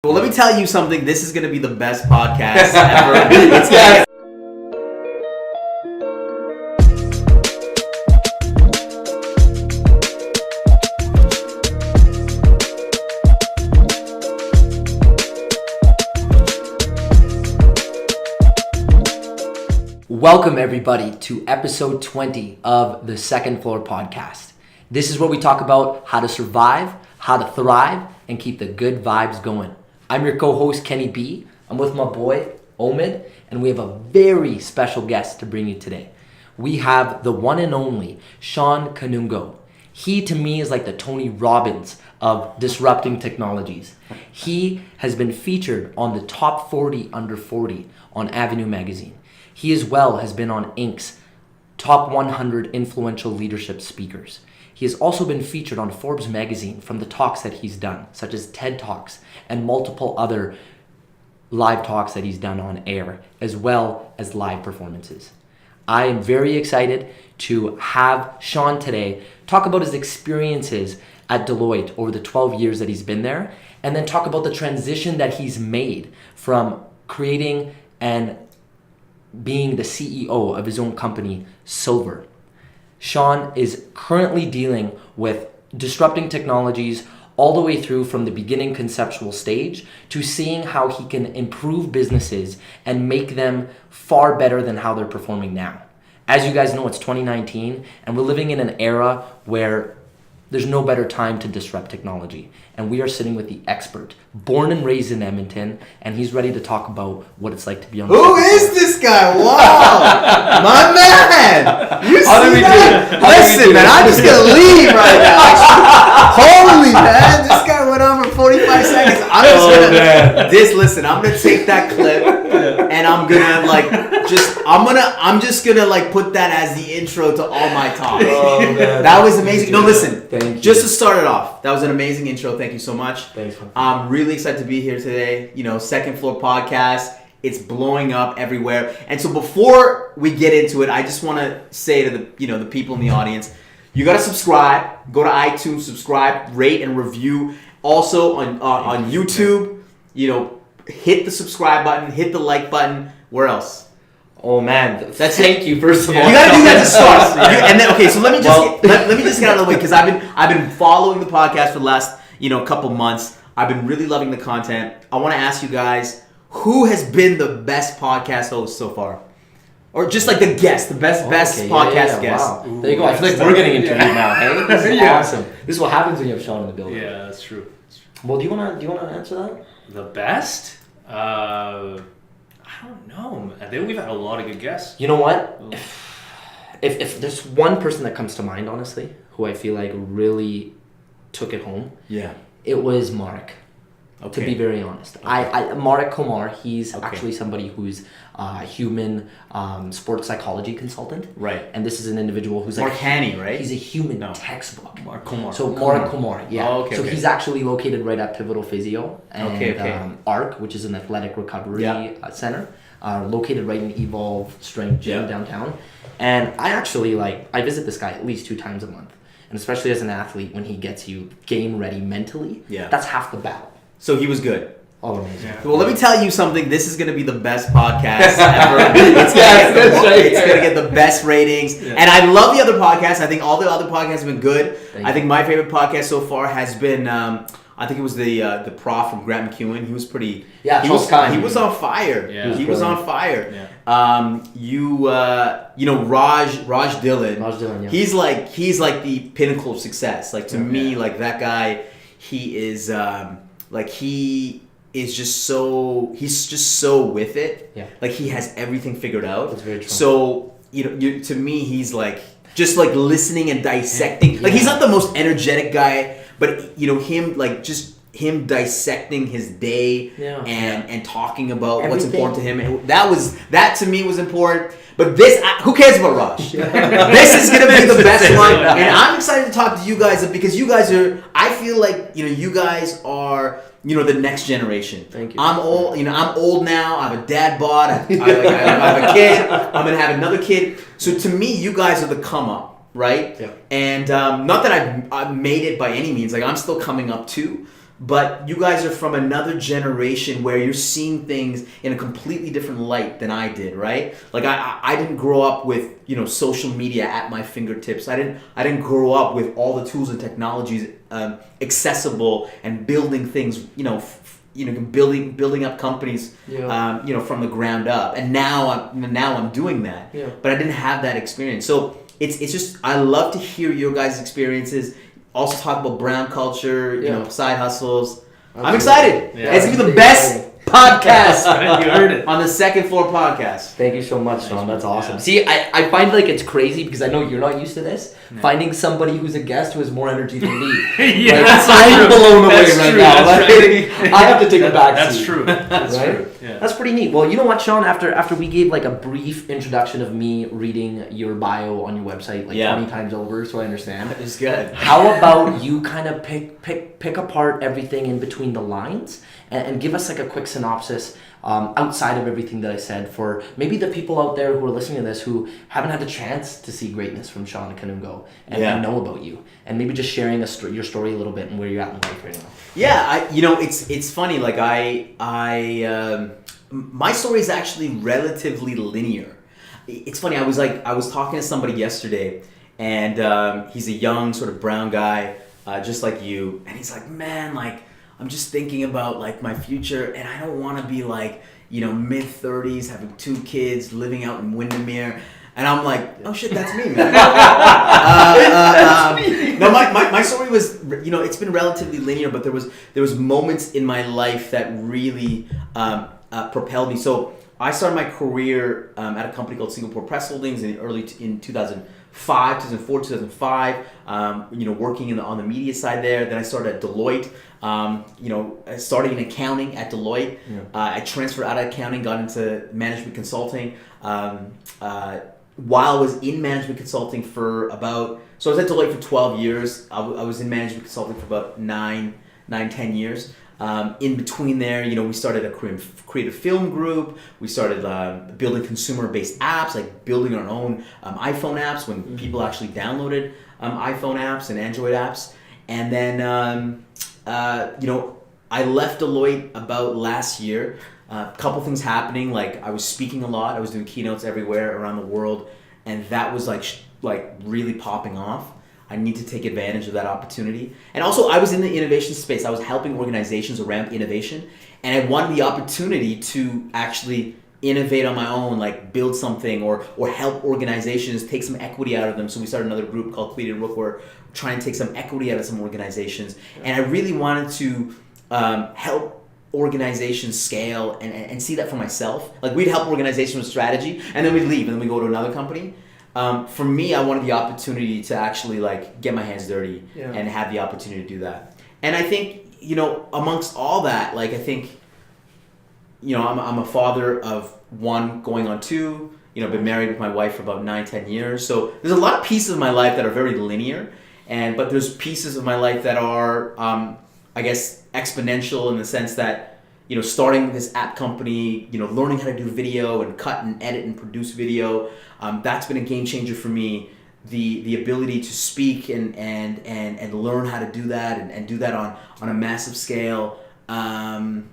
Well, let me tell you something. This is going to be the best podcast ever. It's gonna Welcome everybody to episode 20 of the Second Floor Podcast. This is where we talk about how to survive, how to thrive, and keep the good vibes going. I'm your co-host Kenny B. I'm with my boy Omid, and we have a very special guest to bring you today. We have the one and only Shawn Kanungo. He to me is like the Tony Robbins of disrupting technologies. He has been featured on the top 40 under 40 on Avenue magazine. He as well has been on Inc.'s top 100 influential leadership speakers. He has also been featured on Forbes magazine from the talks that he's done, such as TED Talks and multiple other live talks that he's done on air, as well as live performances. I am very excited to have Shawn today talk about his experiences at Deloitte over the 12 years that he's been there, and then talk about the transition that he's made from creating and being the CEO of his own company, Silver. Shawn is currently dealing with disrupting technologies all the way through from the beginning conceptual stage to seeing how he can improve businesses and make them far better than how they're performing now. As you guys know, it's 2019 and we're living in an era where there's no better time to disrupt technology. And we are sitting with the expert, born and raised in Edmonton, and he's ready to talk about what it's like to be on the Who is this guy? Wow! My man! You see that? Listen, man, I'm just going to leave right now. Holy, man. This guy went on for 45 seconds. I'm going to take that clip and I'm just going to put that as the intro to all my talks. Oh, man. That was amazing. No, listen. Thank you. Just to start it off, that was an amazing intro. Thank you so much. Thanks. I'm really excited to be here today. Second Floor Podcast. It's blowing up everywhere. And so before we get into it, I just want to say to the people in the audience, you got to subscribe. Go to iTunes, subscribe, rate, and review. Also on YouTube, hit the subscribe button, hit the like button. Where else? Oh man, thank you first of all. You gotta do that to start. And then so let me just get out of the way because I've been following the podcast for the last couple months. I've been really loving the content. I want to ask you guys, who has been the best podcast host so far, or just like the guest, the best podcast guest? Wow. There you go. I feel like we're getting interviewed now. Hey, this is awesome. This is what happens when you have Shawn in the building. Yeah, that's true. Well, do you wanna answer that? The best? I don't know. I think we've had a lot of good guests. You know what? If there's one person that comes to mind, honestly, who I feel like really took it home, it was Mark. Okay. To be very honest, I Mark Kumar, he's actually somebody who's a human sports psychology consultant. Right. And this is an individual who's Mark Haney, right? He's a human textbook. Mark Kumar. So Mark Kumar, yeah. Oh, okay. So he's actually located right at Pivotal Physio and ARC, which is an athletic recovery center, located right in Evolve Strength Gym downtown. And I actually I visit this guy at least 2 times a month, and especially as an athlete, when he gets you game ready mentally, that's half the battle. So he was good. Oh, amazing. Well, let me tell you something. This is going to be the best podcast ever. It's going to get the best ratings. Yeah. And I love the other podcasts. I think all the other podcasts have been good. I think my favorite podcast so far has been, I think it was the prof from Grant McEwen. He was pretty... Yeah, he was on fire. Yeah. He was on fire. Yeah. Raj Dillon. Raj Dillon, yeah. He's like the pinnacle of success. To me, that guy, he is... he's just so with it. Yeah. He has everything figured out. That's very true. So, to me, he's just listening and dissecting. He's not the most energetic guy, but him dissecting his day and talking about everything. What's important to him. And that to me was important. But who cares about Raj? This is going to be the best one. And I'm excited to talk to you guys because you guys I feel like, you guys are, the next generation. Thank you. I'm old now. I have a dad bod. I have a kid. I'm going to have another kid. So to me, you guys are the come up, right? Yeah. And not that I've made it by any means. I'm still coming up too. but you guys are from another generation where you're seeing things in a completely different light than I did, right? Like I didn't grow up with, you know, social media at my fingertips. I didn't grow up with all the tools and technologies accessible and building things, building up companies, from the ground up. And now I'm doing that. Yeah. But I didn't have that experience. So it's just, I love to hear your guys' experiences. Also talk about brown culture, side hustles. Absolutely. I'm excited. Yeah. It's gonna be the best podcast. You heard it on the Second Floor podcast. Thank you so much, Shawn. That's awesome. Yeah. See, I find like it's crazy because I know you're not used to this. Yeah. Finding somebody who's a guest who has more energy than me. I'm blown away right now. I have to take a back seat. That's true. That's right? true. Yeah. That's pretty neat. Well, you know what, Shawn? After we gave like a brief introduction of me reading your bio on your website 20 times over, so I understand. It's good. How about you kind of pick apart everything in between the lines and give us like a quick synopsis outside of everything that I said for maybe the people out there who are listening to this who haven't had the chance to see greatness from Shawn Kanungo and know about you, and maybe just sharing your story a little bit and where you're at in life right now. Yeah, it's funny. Like my story is actually relatively linear. It's funny. I was talking to somebody yesterday, and he's a young sort of brown guy, just like you, and he's like, man, like, I'm just thinking about like my future, and I don't want to be like, mid-30s, having 2 kids, living out in Windermere. And I'm like, oh shit, that's me, man. No, my story was, it's been relatively linear, but there was moments in my life that really propelled me. So I started my career at a company called Singapore Press Holdings in 2004, 2005, working on the media side there. Then I started at Deloitte. I started in accounting at Deloitte. Yeah. I transferred out of accounting, got into management consulting. While I was in management consulting so I was at Deloitte for 12 years. I was in management consulting for about 10 years. In between there, we started a creative film group. We started building consumer-based apps, like building our own iPhone apps when people actually downloaded iPhone apps and Android apps. And then, I left Deloitte about last year. A couple things happening, like I was speaking a lot. I was doing keynotes everywhere around the world, and that was like really popping off. I need to take advantage of that opportunity. And also, I was in the innovation space. I was helping organizations around innovation, and I wanted the opportunity to actually innovate on my own, like build something or help organizations, take some equity out of them. So we started another group called Queen Rook, where we're trying to take some equity out of some organizations. And I really wanted to help organizations scale and see that for myself. Like we'd help organizations with strategy, and then we'd leave, and then we go to another company. For me, I wanted the opportunity to actually like get my hands dirty and have the opportunity to do that. And I think, amongst all that, like I think, I'm a father of 1 going on 2, been married with my wife for about 9-10 years. So there's a lot of pieces of my life that are very linear, but there's pieces of my life that are, I guess, exponential in the sense that, starting this app company, learning how to do video and cut and edit and produce video, that's been a game changer for me. The ability to speak and learn how to do that and do that on a massive scale. So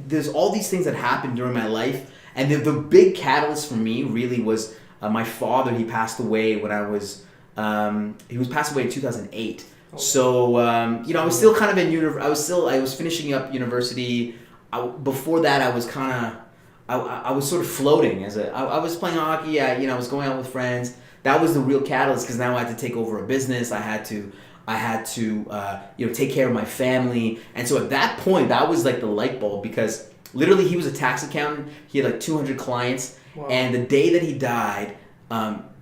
there's all these things that happened during my life, and the big catalyst for me really was my father. He passed away when I was passed away in 2008. So I was still kind of I was finishing up university. Before that, I was I was sort of floating I was playing hockey. I was going out with friends. That was the real catalyst, because now I had to take over a business. I had to take care of my family. And so at that point, that was like the light bulb, because literally he was a tax accountant. He had like 200 clients. Wow. And the day that he died,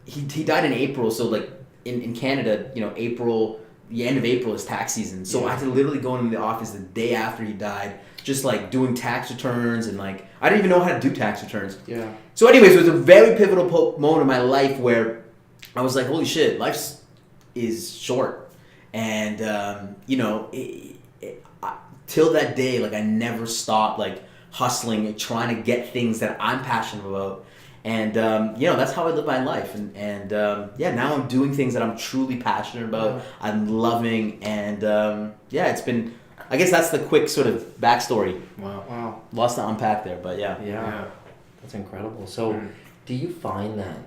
he died in April. So like in Canada, April, the end of April is tax season. So I had to literally go into the office the day after he died, just like doing tax returns, and like I didn't even know how to do tax returns. Yeah. So anyways, it was a very pivotal moment in my life where I was like, holy shit, life is short. And till that day, like I never stopped like hustling and trying to get things that I'm passionate about. And that's how I live my life. And now I'm doing things that I'm truly passionate about. I'm loving, and it's been I guess that's the quick sort of backstory. Wow. Lots to unpack there, but yeah. Yeah. That's incredible. So do you find that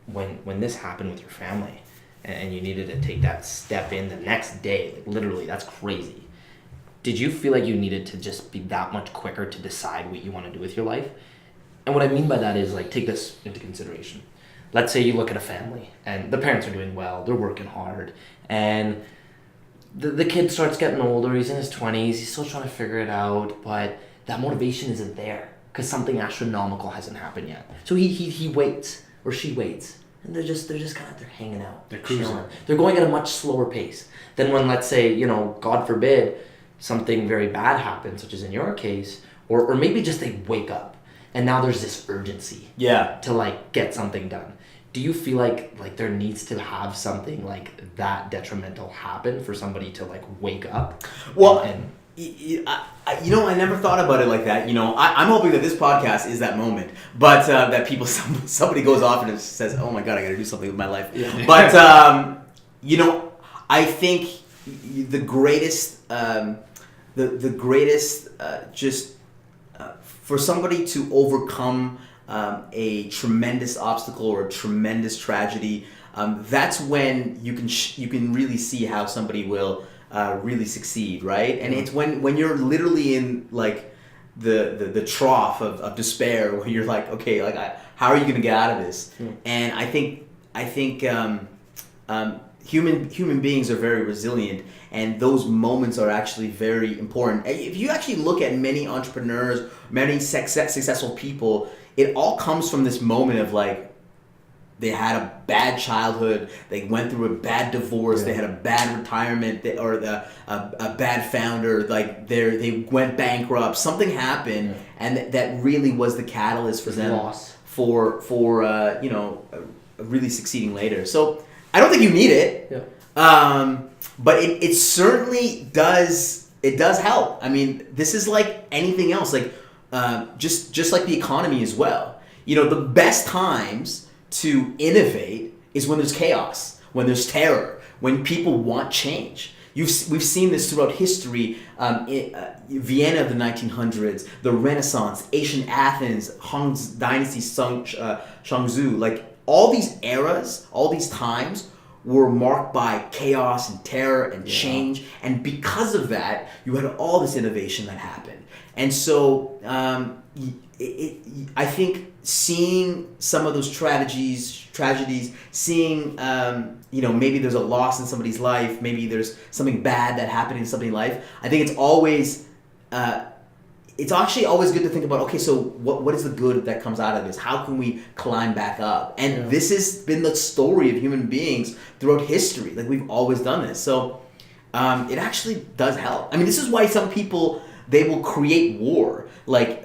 when this happened with your family and you needed to take that step in the next day, like literally, that's crazy. Did you feel like you needed to just be that much quicker to decide what you want to do with your life? And what I mean by that is, like, take this into consideration. Let's say you look at a family and the parents are doing well, they're working hard, and the kid starts getting older, he's in his 20s, he's still trying to figure it out, but that motivation isn't there because something astronomical hasn't happened yet. So he waits, or she waits, and they're just kind of, they're hanging out. They're cruising. Chilling. They're going at a much slower pace than when, let's say, you know, God forbid, something very bad happens, such as in your case, or maybe just they wake up and now there's this urgency to like get something done. Do you feel like there needs to have something like that detrimental happen for somebody to like wake up? Well, I never thought about it like that. You know, I'm hoping that this podcast is that moment, but that somebody goes off and says, "Oh my God, I got to do something with my life." Yeah. But you know, I think the greatest, for somebody to overcome a tremendous obstacle or a tremendous tragedy, that's when you can really see how somebody will really succeed, right? And it's when you're literally in like the trough of despair, where you're like, okay, like how are you going to get out of this? And I think human beings are very resilient, and those moments are actually very important. If you actually look at many entrepreneurs, many successful people, it all comes from this moment of like, they had a bad childhood, they went through a bad divorce, they had a bad retirement, or a bad founder, like they went bankrupt, something happened, and that really was the catalyst for them for really succeeding later. So I don't think you need it, but it certainly does. It does help. I mean, this is like anything else, like just like the economy as well. You know, the best times to innovate is when there's chaos, when there's terror, when people want change. We've seen this throughout history. Vienna of the 1900s, the Renaissance, ancient Athens, Han's dynasty, Shangzu, like all these eras, all these times were marked by chaos and terror and change. And because of that, you had all this innovation that happened. And so I think seeing some of those tragedies, seeing, maybe there's a loss in somebody's life, maybe there's something bad that happened in somebody's life. I think it's actually always good to think about, okay, so what is the good that comes out of this? How can we climb back up? And this has been the story of human beings throughout history. Like, we've always done this. So it actually does help. I mean, this is why some people, they will create war. Like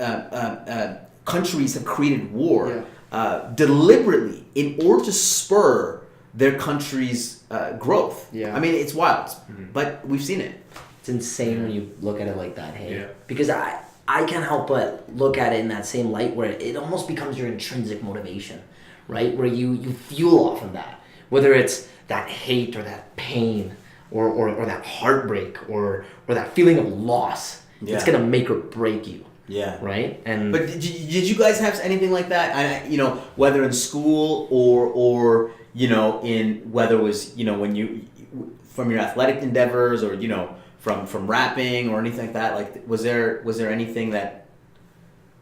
countries have created war deliberately in order to spur their country's growth. Yeah. I mean, it's wild, but we've seen it. It's insane when you look at it like that, hey? Yeah. Because I can't help but look at it in that same light, where it almost becomes your intrinsic motivation, right? Where you fuel off of that. Whether it's that hate or that pain or that heartbreak or that feeling of loss. Yeah. It's going to make or break you. Yeah. Right? But did you guys have anything like that? Whether in school or in whether it was, when you, from your athletic endeavors or, from rapping or anything like that, like was there anything that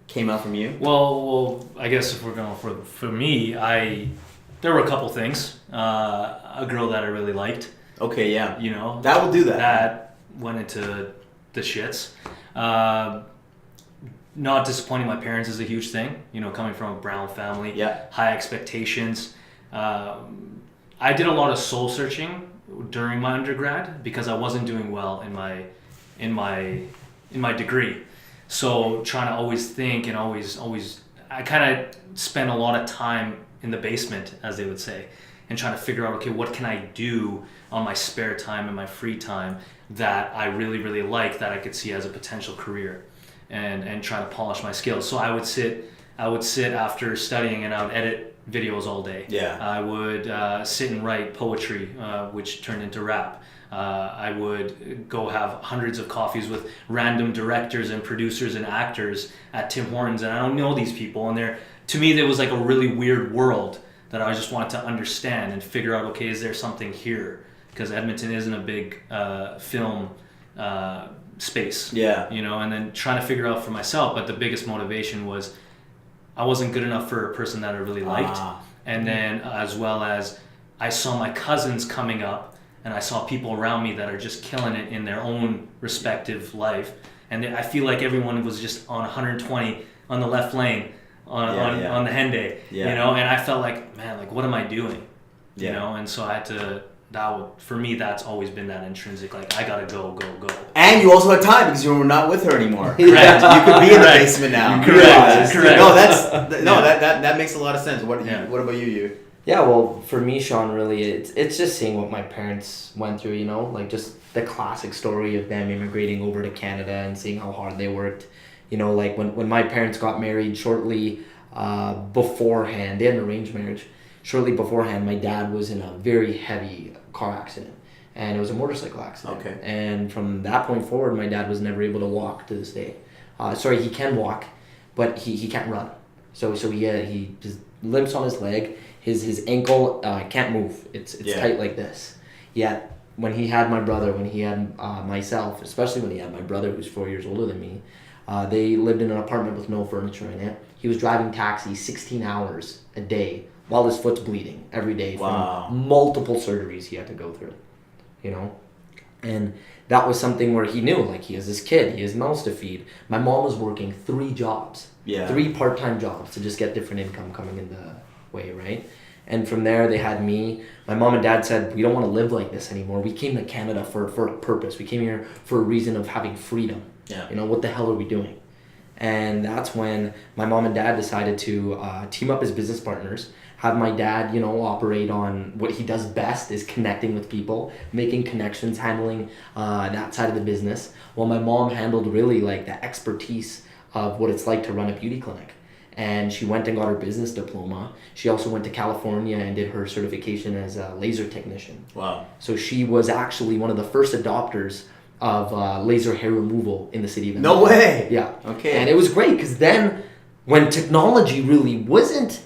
came out from you? Well, I guess if we're going for me, there were a couple things. A girl that I really liked. Okay, yeah. That will do that. That went into the shits. Not disappointing my parents is a huge thing. Coming from a Brown family, high expectations. I did a lot of soul searching during my undergrad because I wasn't doing well in my degree. So trying to always think and always I kind of spent a lot of time in the basement, as they would say, and trying to figure out, okay, what can I do on my spare time and my free time that I really, really like, that I could see as a potential career, and try to polish my skills. So I would sit after studying and I would edit videos all day. Yeah. I would sit and write poetry, which turned into rap. I would go have hundreds of coffees with random directors and producers and actors at Tim Hortons, and I don't know these people, and to me there was like a really weird world that I just wanted to understand and figure out, okay, is there something here? Because Edmonton isn't a big film space, and then trying to figure out for myself. But the biggest motivation was I wasn't good enough for a person that I really liked, and then as well as I saw my cousins coming up, and I saw people around me that are just killing it in their own respective life, and I feel like everyone was just on 120 on the left lane on the Henday, and I felt like, man, like what am I doing, and so I had to. For me, that's always been that intrinsic, like I gotta go. And you also had time because you were not with her anymore. Correct. You could be in the basement now. Correct. No, that makes a lot of sense. What about you? Yeah, well, for me, Shawn, really, it's just seeing what my parents went through, like just the classic story of them immigrating over to Canada and seeing how hard they worked. Like when my parents got married shortly beforehand, they had an arranged marriage. Shortly beforehand, my dad was in a very heavy car accident, and it was a motorcycle accident. Okay. And from that point forward, my dad was never able to walk to this day. He can walk, but he can't run. So he just limps on his leg. His ankle can't move. It's tight like this. Yet when he had my brother, when he had myself, especially when he had my brother who's 4 years older than me, they lived in an apartment with no furniture in it. He was driving taxi 16 hours a day while his foot's bleeding every day from multiple surgeries he had to go through, And that was something where he knew, like, he has this kid, he has mouths to feed. My mom was working 3 jobs, 3 part-time jobs to just get different income coming in the way, right? And from there, they had me. My mom and dad said, we don't want to live like this anymore. We came to Canada for a purpose. We came here for a reason of having freedom. What the hell are we doing? And that's when my mom and dad decided to team up as business partners, have my dad, operate on what he does best, is connecting with people, making connections, handling that side of the business, while my mom handled really like the expertise of what it's like to run a beauty clinic. And she went and got her business diploma. She also went to California and did her certification as a laser technician. Wow. So she was actually one of the first adopters of laser hair removal in the city of No way! Yeah. Okay. And it was great because then when technology really wasn't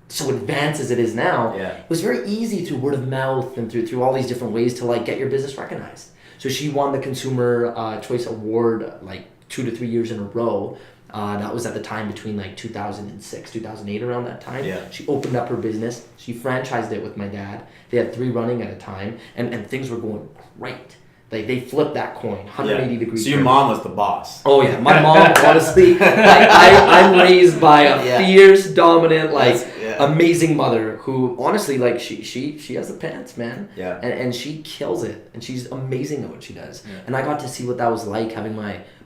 so advanced as it is now, it was very easy through word of mouth and through all these different ways to like get your business recognized. So she won the Consumer Choice Award like 2 to 3 years in a row. That was at the time between like 2006, 2008, around that time. Yeah. She opened up her business. She franchised it with my dad. They had 3 running at a time, and things were going great. Like they flipped that coin 180 degrees. So your mom was the boss. Oh yeah, my mom, honestly, I'm raised by a fierce, dominant, amazing mother who honestly, like she has the pants, man. Yeah. And she kills it, and she's amazing at what she does. Yeah. And I got to see what that was like, having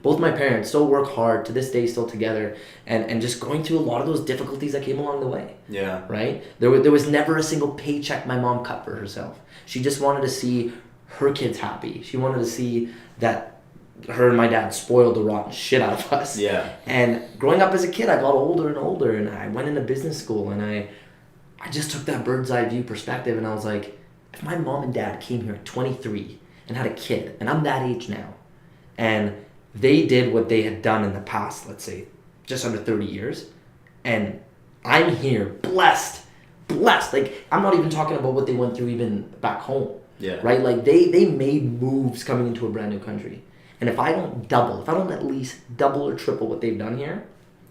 both my parents still work hard to this day, still together, and just going through a lot of those difficulties that came along the way. Yeah. Right? There was never a single paycheck my mom cut for herself. She just wanted to see her kids happy. She wanted to see that her and my dad spoiled the rotten shit out of us. Yeah. And growing up as a kid, I got older and older, and I went into business school, and I just took that bird's eye view perspective, and I was like, if my mom and dad came here at 23 and had a kid, and I'm that age now, and they did what they had done in the past, let's say, just under 30 years, and I'm here, blessed. Like, I'm not even talking about what they went through even back home. Yeah. Right? Like, they made moves coming into a brand new country. And if I don't at least double or triple what they've done here,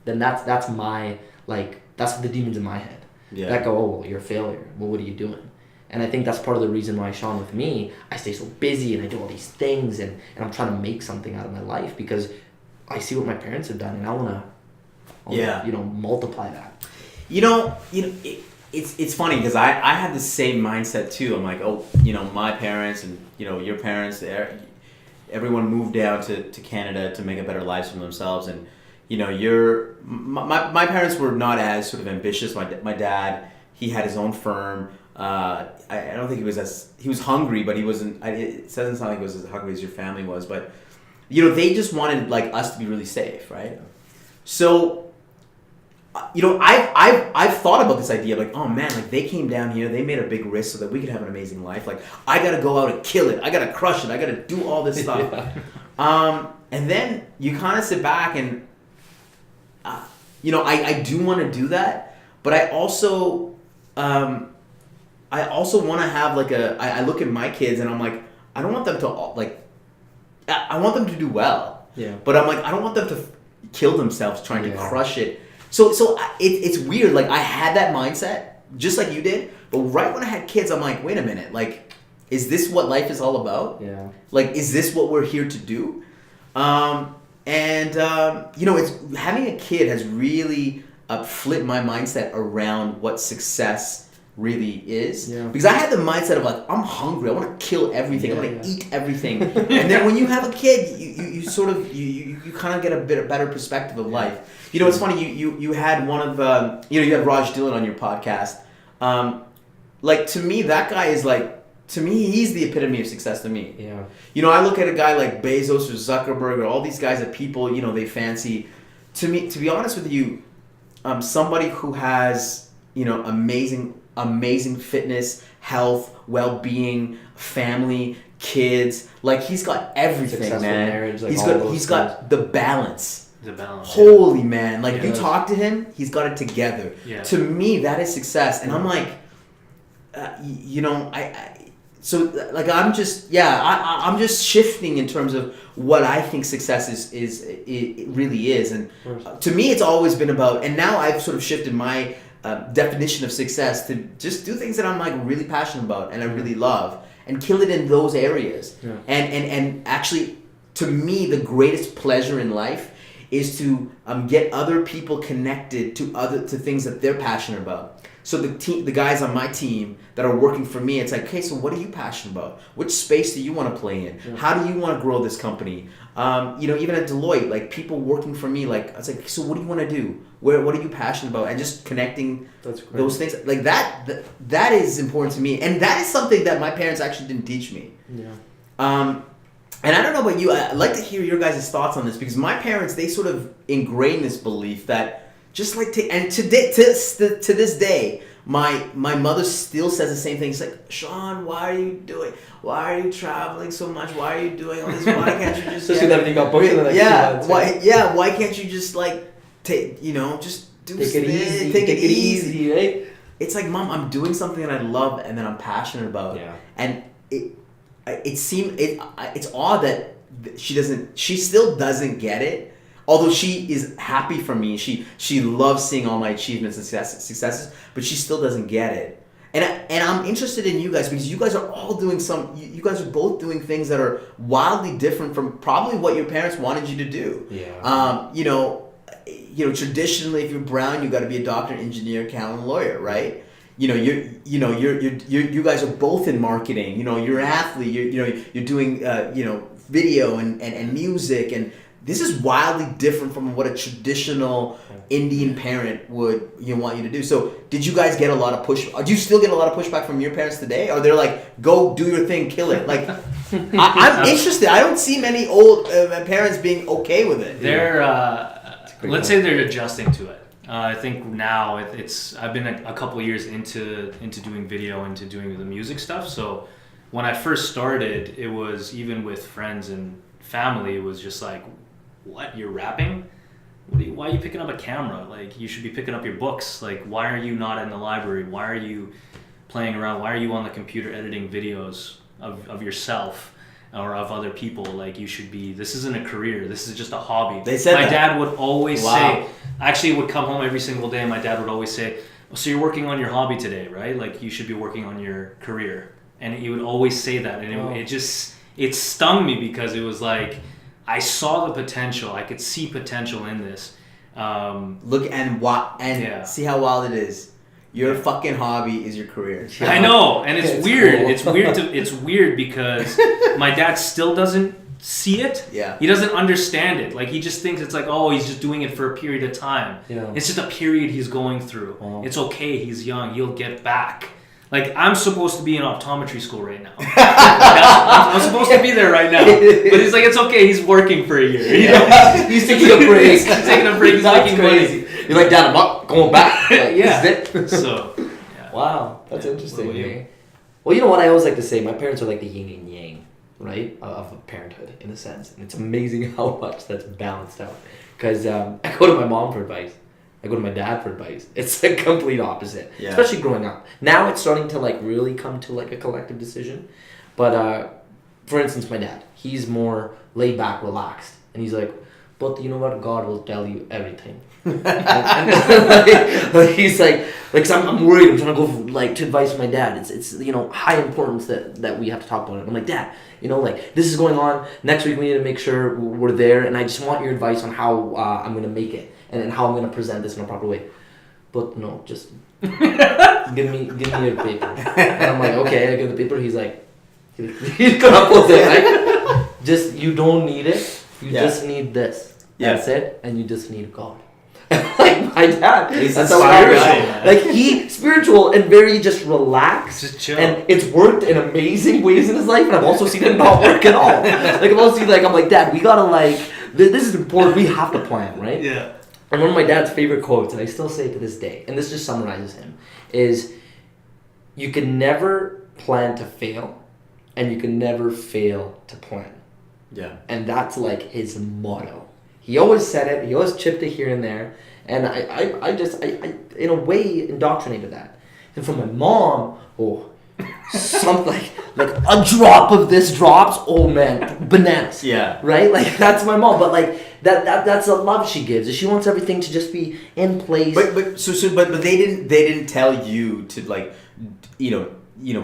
then that's my, like, that's the demons in my head. Yeah. That go, oh, well, you're a failure. Well, what are you doing? And I think that's part of the reason why, Shawn, with me, I stay so busy and I do all these things and I'm trying to make something out of my life because I see what my parents have done and I want to, multiply that. It's funny because I had the same mindset too. I'm like, my parents and, your parents, everyone moved down to Canada to make a better life for themselves. And, my parents were not as sort of ambitious. My dad, he had his own firm. I don't think he was hungry, but he wasn't, it doesn't sound like he was as hungry as your family was. But, they just wanted like us to be really safe, right? So I've thought about this idea, like, oh man, like they came down here, they made a big risk so that we could have an amazing life. Like, I gotta go out and kill it, I gotta crush it, I gotta do all this stuff. And then you kind of sit back and, I do want to do that, but I also want to have like I look at my kids and I'm like, I don't want them to I want them to do well. Yeah. But I'm like, I don't want them to kill themselves trying to crush it. So it's weird. Like I had that mindset just like you did, but right when I had kids, I'm like, wait a minute, like, is this what life is all about? Yeah. Like, is this what we're here to do? It's having a kid has really flipped my mindset around what success really is. Yeah. Because I had the mindset of like, I'm hungry, I want to kill everything, I want to eat everything. And then when you have a kid, you sort of you kind of get a better perspective of life. It's funny, you had one of you had Raj Dillon on your podcast. Like to me, that guy is like, to me, he's the epitome of success to me. Yeah. I look at a guy like Bezos or Zuckerberg or all these guys that people, they fancy. To me, to be honest with you, somebody who has, amazing fitness, health, well-being, family, kids, like he's got everything, Successful man. Marriage, like He's got the balance. The balance. Holy man, like you talk to him, he's got it together. Yeah. To me, that is success, and I'm like, I'm just shifting in terms of what I think success it really is, and to me, it's always been about. And now I've sort of shifted my definition of success to just do things that I'm like really passionate about and I really love, and kill it in those areas. Yeah. And actually, to me, the greatest pleasure in life is to get other people connected to things that they're passionate about. So the guys on my team that are working for me, it's like, okay, so what are you passionate about? Which space do you want to play in? Yeah. How do you want to grow this company? Even at Deloitte, like people working for me, like it's like, so what do you want to do? What are you passionate about? And just connecting those things like that is important to me, and that is something that my parents actually didn't teach me. Yeah. And I don't know about you. I'd like to hear your guys' thoughts on this, because my parents, they sort of ingrained this belief that. Just like to this day, my mother still says the same thing. It's like, Shawn, why are you traveling so much? Why are you doing all this? Why can't you just everything got booked in the next 2 months, why can't you just like just do take it easy, right? It's like, Mom, I'm doing something that I love and that I'm passionate about. Yeah. And it's odd that she still doesn't get it. Although she is happy for me, she loves seeing all my achievements and successes, but she still doesn't get it. And I'm interested in you guys, because you guys are all doing you guys are both doing things that are wildly different from probably what your parents wanted you to do. Yeah. Traditionally, if you're brown, you got to be a doctor, engineer, accountant, lawyer, right? You guys are both in marketing. You're an athlete. You're doing video and music, and this is wildly different from what a traditional Indian parent would want you to do. So did you guys get a lot of do you still get a lot of pushback from your parents today? Or they're like, go do your thing, kill it? Like, I'm interested. I don't see many old parents being okay with it. They're, let's say they're adjusting to it. I think now I've been a couple years into doing video, into doing the music stuff. So when I first started, it was, even with friends and family, it was just like, what, you're rapping? Why are you picking up a camera? Like, you should be picking up your books. Like, why are you not in the library? Why are you playing around? Why are you on the computer editing videos of yourself or of other people? Like, you should be, this isn't a career. This is just a hobby. They said my that. dad would always say, actually would come home every single day, and my dad would always say, oh, so you're working on your hobby today, right? Like, you should be working on your career. And he would always say that. And it stung me, because it was like, I saw the potential. I could see potential in this. Look see how wild it is. Your fucking hobby is your career. I know, and it's weird. Cool. It's weird because my dad still doesn't see it. Yeah. He doesn't understand it. Like, he just thinks it's like, oh, he's just doing it for a period of time. Yeah. It's just a period he's going through. Wow. It's okay. He's young. He'll get back. Like, I'm supposed to be in optometry school right now. I'm supposed to be there right now. But he's like, it's okay. He's working for a year. He's taking a break. He's taking a break. He's making crazy. money. You're like, Dad, I'm not going back. Like, yeah. So, yeah. Wow, that's interesting. What about you? Well, you know what I always like to say? My parents are like the yin and yang, right, of parenthood in a sense. And it's amazing how much that's balanced out. Because I go to my mom for advice. I go to my dad for advice. It's the complete opposite, especially growing up. Now it's starting to like really come to like a collective decision. But for instance, my dad, he's more laid back, relaxed. And he's like, but you know what? God will tell you everything. and he's like, cause I'm worried. I'm trying to go like to advice from my dad. It's you know, high importance that we have to talk about it. I'm like, Dad, you know, like this is going on. Next week we need to make sure we're there, and I just want your advice on how I'm gonna make it and how I'm gonna present this in a proper way. But no, just give me your paper. And I'm like, okay, I give the paper. He's like, he's gonna put it right. Just you don't need it. You just need this. That's it, and you just need God. Like my dad, that's how spiritual. Like he's spiritual and very just relaxed, just chill. And it's worked in amazing ways in his life. And I've also seen it not work at all. Like I've also seen I'm like, Dad, we gotta like this is important. We have to plan, right? Yeah. And one of my dad's favorite quotes, and I still say it to this day, and this just summarizes him, is you can never plan to fail, and you can never fail to plan. Yeah. And that's like his motto. He always said it. He always chipped it here and there. And I just in a way indoctrinated that. And from my mom, something like a drop of this drops, oh man, bananas. Yeah. Right? Like that's my mom. But like that's the love she gives. She wants everything to just be in place. But they didn't tell you to like,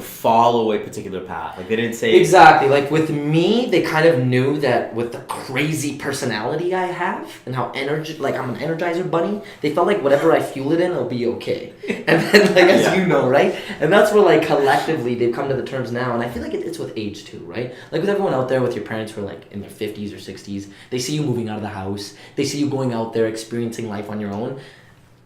follow a particular path. Like they didn't say exactly. Like with me, they kind of knew that with the crazy personality I have and how I'm an Energizer bunny. They felt like whatever I fuel it in, it'll be okay. And then like as you know, right? And that's where like collectively they've come to the terms now. And I feel like it's with age too, right? Like with everyone out there, with your parents who are like in their 50s or 60s, they see you moving out of the house. They see you going out there experiencing life on your own.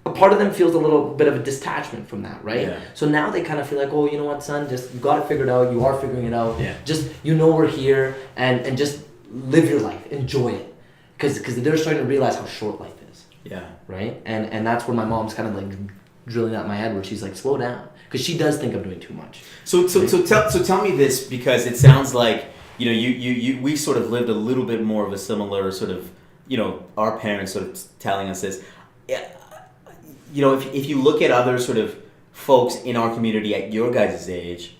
A part of them feels a little bit of a detachment from that, right? Yeah. So now they kind of feel like, oh, you know what, son, just you got it figured out. You are figuring it out. Yeah. Just, we're here and just live your life. Enjoy it. Because they're starting to realize how short life is. Yeah. Right? And that's where my mom's kind of like drilling out my head where she's like, slow down. Because she does think I'm doing too much. So tell me this, because it sounds like, we sort of lived a little bit more of a similar sort of, our parents sort of telling us this. If you look at other sort of folks in our community at your guys' age,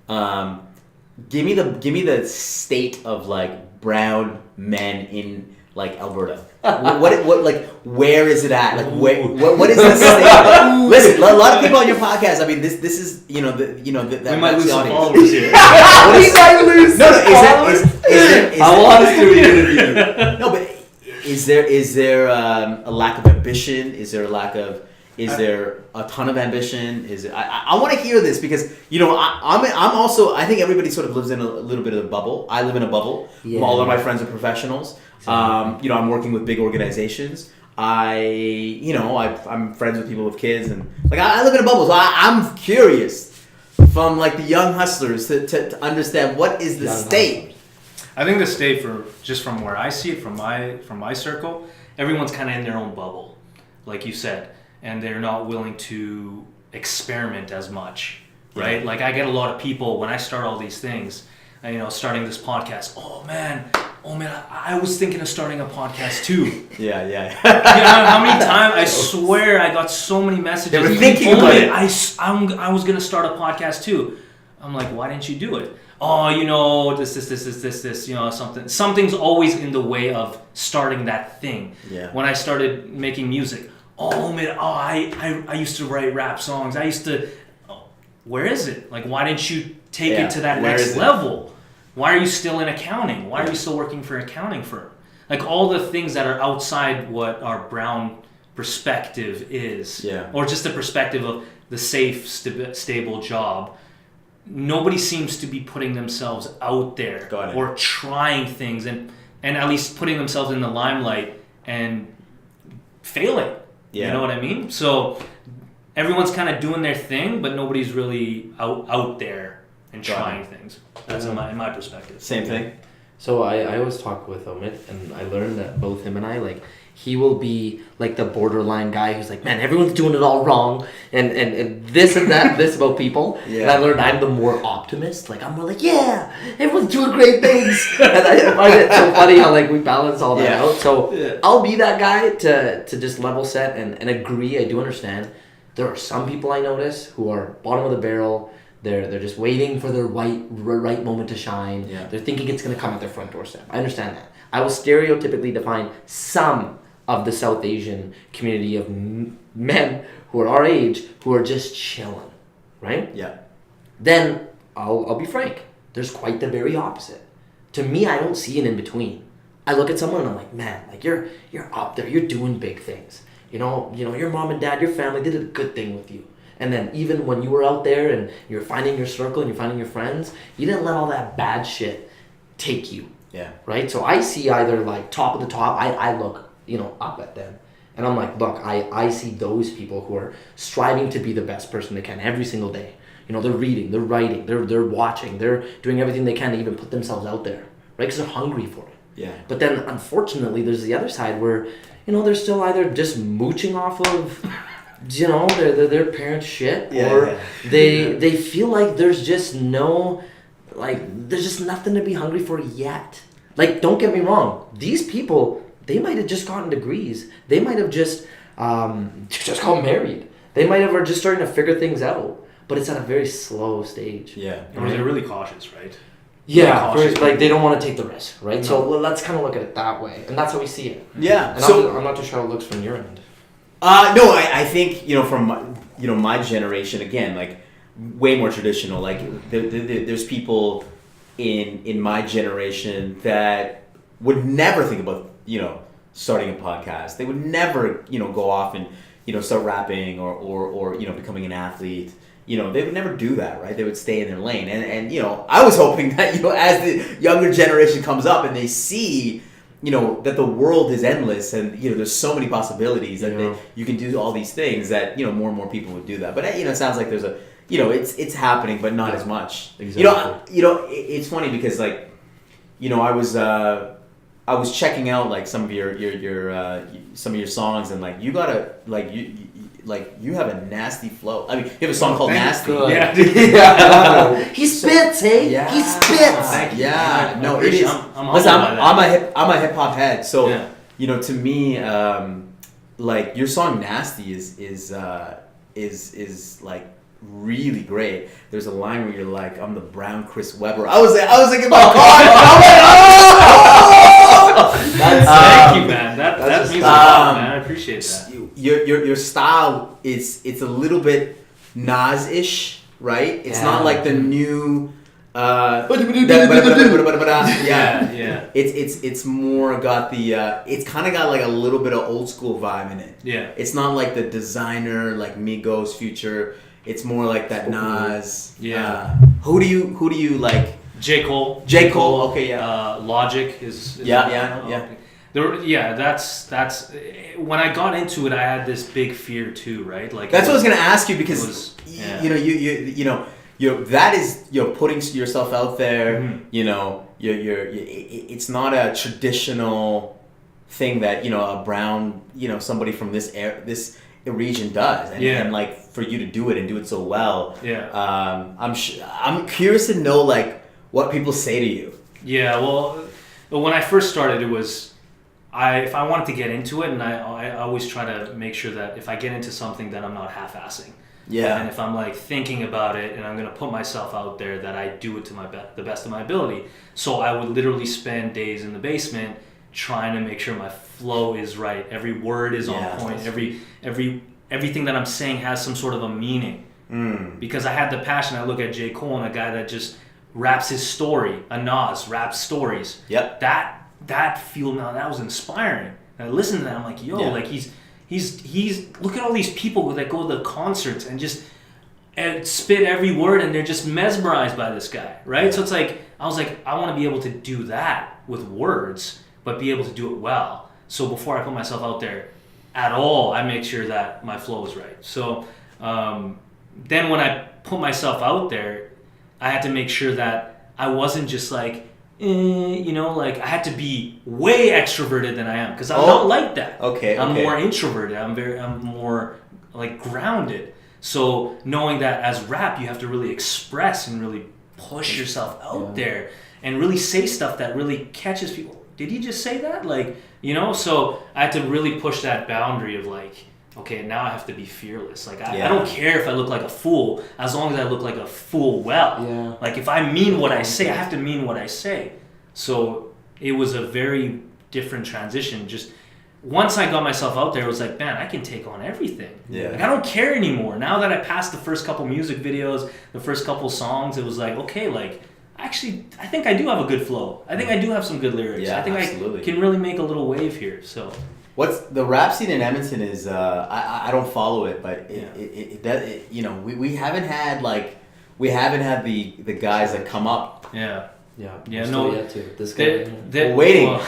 give me the state of like brown men in like Alberta. what like where is it at? Like what is the state? Listen, a lot of people on your podcast. I mean, this is we might lose some followers here. We might lose followers. How honest are we gonna be? No, but is there a lack of ambition? Is there a lack of Is there a ton of ambition? I want to hear this because I'm also, I think everybody sort of lives in a little bit of a bubble. I live in a bubble. Yeah. All of my friends are professionals. Exactly. I'm working with big organizations. I'm friends with people with kids, and like I live in a bubble. So I'm curious from like the young hustlers to understand what is the state. I think the state, from where I see it, from my circle, everyone's kind of in their own bubble, like you said. And they're not willing to experiment as much, right? Yeah. Like I get a lot of people when I start all these things, starting this podcast. Oh man, I was thinking of starting a podcast too. Yeah. How many times? I swear I got so many messages. They were thinking about it. I was gonna start a podcast too. I'm like, why didn't you do it? Oh, this, something's always in the way of starting that thing. Yeah. When I started making music. I used to write rap songs. Where is it? Like, why didn't you take it to that next level? Why are you still in accounting? Why are you still working for an accounting firm? Like, all the things that are outside what our brown perspective is. Yeah. Or just the perspective of the safe, stable job. Nobody seems to be putting themselves out there. Got it. Or trying things and at least putting themselves in the limelight and failing. Yeah. You know what I mean? So everyone's kind of doing their thing, but nobody's really out there and trying things. That's in my perspective. Same thing. So I always talk with Omid, and I learned that both him and I, like, he will be like the borderline guy who's like, man, everyone's doing it all wrong, and this and that, this about people. Yeah. And I learned I'm the more optimist. Like, I'm more like, yeah, everyone's doing great things. And I find it so funny how, like, we balance all that out. So I'll be that guy to just level set and agree. I do understand. There are some people I notice who are bottom of the barrel. They're just waiting for their right moment to shine. Yeah. They're thinking it's going to come at their front doorstep. I understand that. I will stereotypically define some of the South Asian community of men who are our age who are just chilling, right? Yeah. Then I'll be frank. There's quite the very opposite. To me, I don't see an in between. I look at someone and I'm like, man, like you're up there, you're doing big things. You know, your mom and dad, your family did a good thing with you. And then even when you were out there and you're finding your circle and you're finding your friends, you didn't let all that bad shit take you. Yeah. Right? So I see either like top of the top, I look, up at them. And I'm like, look, I see those people who are striving to be the best person they can every single day. They're reading, they're writing, they're watching, they're doing everything they can to even put themselves out there. Right? Because they're hungry for it. Yeah. But then unfortunately, there's the other side where, they're still either just mooching off of, their parents' shit, or they feel like there's just there's just nothing to be hungry for yet. Like, don't get me wrong, these people, they might have just gotten degrees. They might have just got married. They might have are just starting to figure things out, but it's at a very slow stage. Yeah. Or they're really cautious, right? Yeah, they don't want to take the risk, right? No. So let's kind of look at it that way, and that's how we see it. Yeah. And so I'm not too sure how it looks from your end. No, I think from my generation, again, like way more traditional. Like there's people in my generation that would never think about starting a podcast. They would never go off and start rapping or becoming an athlete. They would never do that, right? They would stay in their lane. And I was hoping that, as the younger generation comes up and they see, that the world is endless and, there's so many possibilities that you can do all these things that, more and more people would do that. But, it sounds like there's it's happening, but not as much. Exactly. It's funny because, like, I was checking out, like, some of your songs and, like, you gotta, like, you have a nasty flow. I mean, you have a song called Nasty. Yeah. He spits, hey? Yeah. He spits. Yeah. No, it is. I'm a hip hop head. So, to me, like, your song Nasty is like really great. There's a line where you're like, I'm the brown Chris Webber. I was like in my car. Thank you, man. That means a lot, man. I appreciate that. Your style it's a little bit Nas-ish, right? It's not like the new It's more got the it's kind of got like a little bit of old school vibe in it. Yeah. It's not like the designer like Migos Future. It's more like that Nas. Yeah. Who do you like? J. Cole. Okay, yeah. Logic is yeah. That's when I got into it, I had this big fear too, right? Like that's what I was gonna ask you because that is putting yourself out there. Mm-hmm. It's not a traditional thing that a brown somebody from this region does, and like for you to do it and do it so well. Yeah. I'm curious to know like what people say to you. Yeah. Well, when I first started, it was. If I wanted to get into it, and I always try to make sure that if I get into something, that I'm not half-assing. Yeah. And if I'm like thinking about it, and I'm gonna put myself out there, that I do it to the best of my ability. So I would literally spend days in the basement trying to make sure my flow is right. Every word is on point. Everything that I'm saying has some sort of a meaning. Because I had the passion. I look at J. Cole and a guy that just raps his story. A Nas raps stories. Yep. That was inspiring. And I listened to that, I'm like, like he's look at all these people that go to the concerts and just spit every word, and they're just mesmerized by this guy, right? Yeah. So it's like I was like, I want to be able to do that with words, but be able to do it well. So before I put myself out there at all, I make sure that my flow is right. So then when I put myself out there, I had to make sure that I wasn't just like you know, like I had to be way extroverted than I am because I'm not like that. I'm more introverted. I'm more like grounded. So knowing that as rap, you have to really express and really push yourself out there and really say stuff that really catches people. Did he just say that? Like, you know, so I had to really push that boundary of like, okay, now I have to be fearless. Like, I don't care if I look like a fool, as long as I look like a fool well. Yeah. Like, if I mean what I say, I have to mean what I say. So it was a very different transition. Just once I got myself out there, it was like, man, I can take on everything. Yeah. Like, I don't care anymore. Now that I passed the first couple music videos, the first couple songs, it was like, okay, like, actually, I think I do have a good flow. I think I do have some good lyrics. Yeah, I think I can really make a little wave here. So, what's the rap scene in Edmonton is? I don't follow it, but it you know, we haven't had the guys that come up. Yeah. No. Yet to. This guy. We're waiting.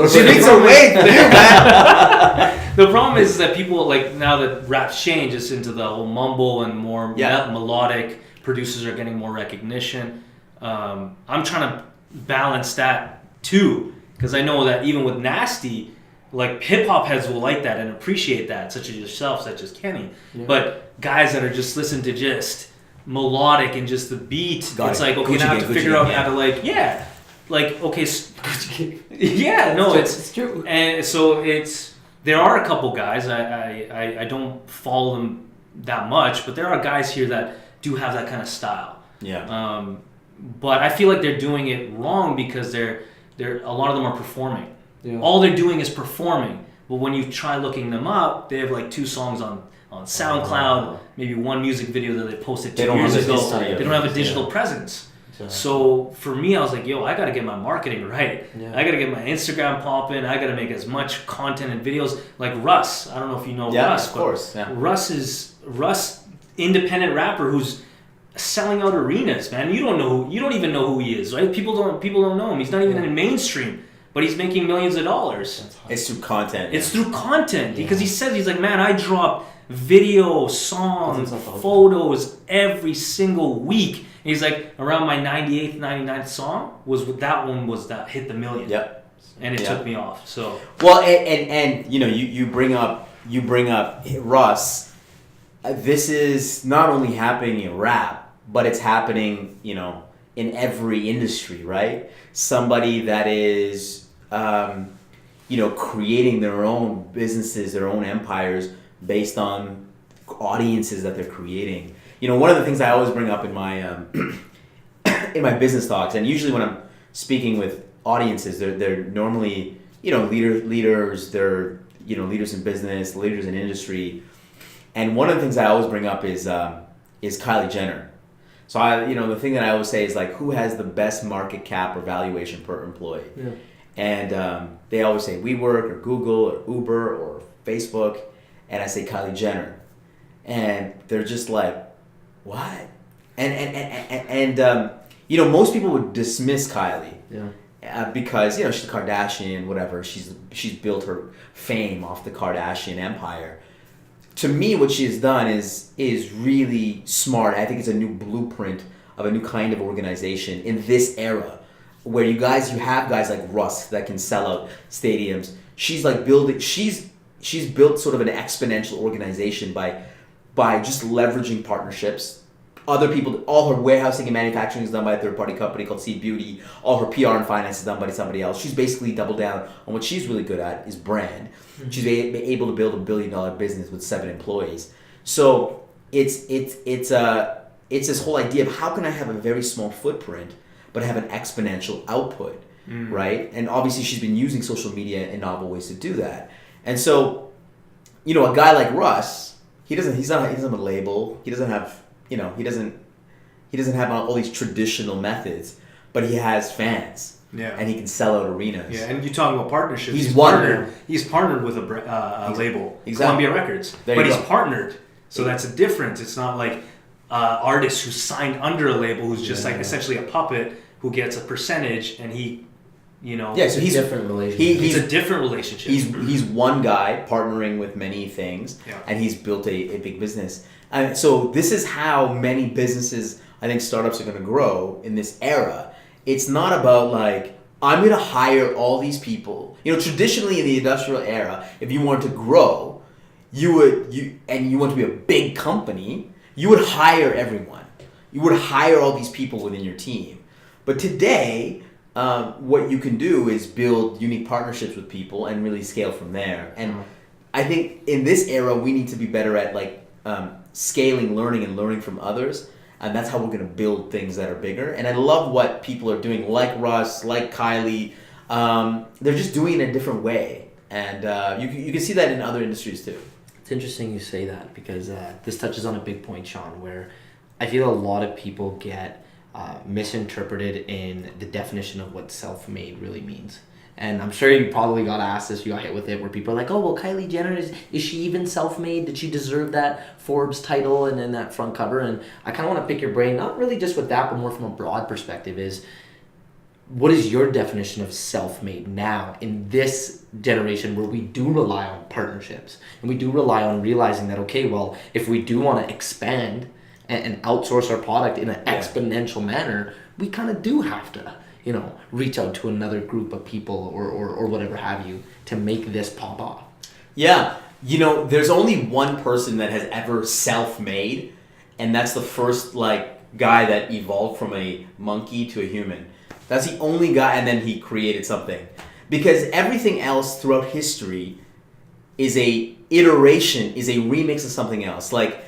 She needs to wait for you, man. The problem is that people, like, now that rap's changed, it's into the whole mumble and more melodic. Producers are getting more recognition. I'm trying to balance that too, because I know that even with Nasty, like, hip hop heads will like that and appreciate that, such as yourself, such as Kenny. Yeah. But guys that are just listen to just melodic and just the beat, it's like, okay, now I have to figure out how to it's true. And so there are a couple guys, I don't follow them that much, but there are guys here that do have that kind of style. Yeah. But I feel like they're doing it wrong because they're a lot of them are performing. Yeah. All they're doing is performing. But when you try looking them up, they have like 2 songs on SoundCloud, maybe 1 music video that they posted 2 years ago. They don't have a digital presence. Exactly. So for me, I was like, yo, I got to get my marketing right. Yeah. I got to get my Instagram popping. I got to make as much content and videos. Like Russ. I don't know if you know Russ. Of course. Yeah. Russ, independent rapper who's selling out arenas, man. You don't even know who he is, right? People don't know him. He's not even in mainstream, but he's making millions of dollars. It's through content. It's through content because he says, he's like, man, I drop video, songs, photos every single week. And he's like, around my 98th, 99th song was that hit the million. Yep. And it took me off. So well, and you know, you bring up Russ. This is not only happening in rap, but it's happening, you know, in every industry, right? Somebody that is, you know, creating their own businesses, their own empires based on audiences that they're creating. You know, one of the things I always bring up in my in my business talks, and usually when I'm speaking with audiences, they're normally, you know, leaders. They're, you know, leaders in business, leaders in industry. And one of the things I always bring up is Kylie Jenner. So the thing that I always say is like, who has the best market cap or valuation per employee? Yeah. And they always say WeWork or Google or Uber or Facebook, and I say Kylie Jenner, and they're just like, what? And you know, most people would dismiss Kylie. Yeah. Because, you know, she's a Kardashian, whatever. She's built her fame off the Kardashian empire. To me, what she has done is really smart. I think it's a new blueprint of a new kind of organization in this era, where you have guys like Russ that can sell out stadiums. She's like building. She's built sort of an exponential organization by just leveraging partnerships. Other people, all her warehousing and manufacturing is done by a third-party company called Seed Beauty. All her PR and finance is done by somebody else. She's basically doubled down on what she's really good at, is brand. Mm-hmm. She's able to build $1 billion business with 7 employees. So it's this whole idea of how can I have a very small footprint but have an exponential output, right? And obviously she's been using social media in novel ways to do that. And so, you know, a guy like Russ, he doesn't have a label. He doesn't have, you know, he doesn't have all these traditional methods, but he has fans. Yeah. And he can sell out arenas. Yeah, and you're talking about partnerships. He's partnered with a label, exactly. Columbia Records. But he's partnered, so that's a difference. It's not like artist who's signed under a label who's just like essentially a puppet who gets a percentage, and he, you know. Yeah, so he's a different relationship. He's a different relationship. He's one guy partnering with many things, and he's built a big business. So this is how many businesses, I think startups are going to grow in this era, it's not about like, I'm going to hire all these people. You know, traditionally in the industrial era, if you wanted to grow, you want to be a big company, you would hire everyone. You would hire all these people within your team. But today, what you can do is build unique partnerships with people and really scale from there. And I think in this era, we need to be better at like scaling, learning from others. And that's how we're going to build things that are bigger. And I love what people are doing, like Russ, like Kylie. They're just doing it in a different way. And you can see that in other industries too. It's interesting you say that because this touches on a big point, Shawn, where I feel a lot of people get misinterpreted in the definition of what self-made really means. And I'm sure you probably got asked this, you got hit with it, where people are like, oh, well, Kylie Jenner, is she even self-made? Did she deserve that Forbes title and then that front cover? And I kind of want to pick your brain, not really just with that, but more from a broad perspective is, what is your definition of self-made now in this generation where we do rely on partnerships and we do rely on realizing that, okay, well, if we do want to expand and outsource our product in an exponential manner, we kind of do have to, you know, reach out to another group of people or whatever have you to make this pop off. Yeah. You know, there's only one person that has ever self-made, and that's the first like guy that evolved from a monkey to a human. That's the only guy, and then he created something. Because everything else throughout history is a iteration, is a remix of something else. Like,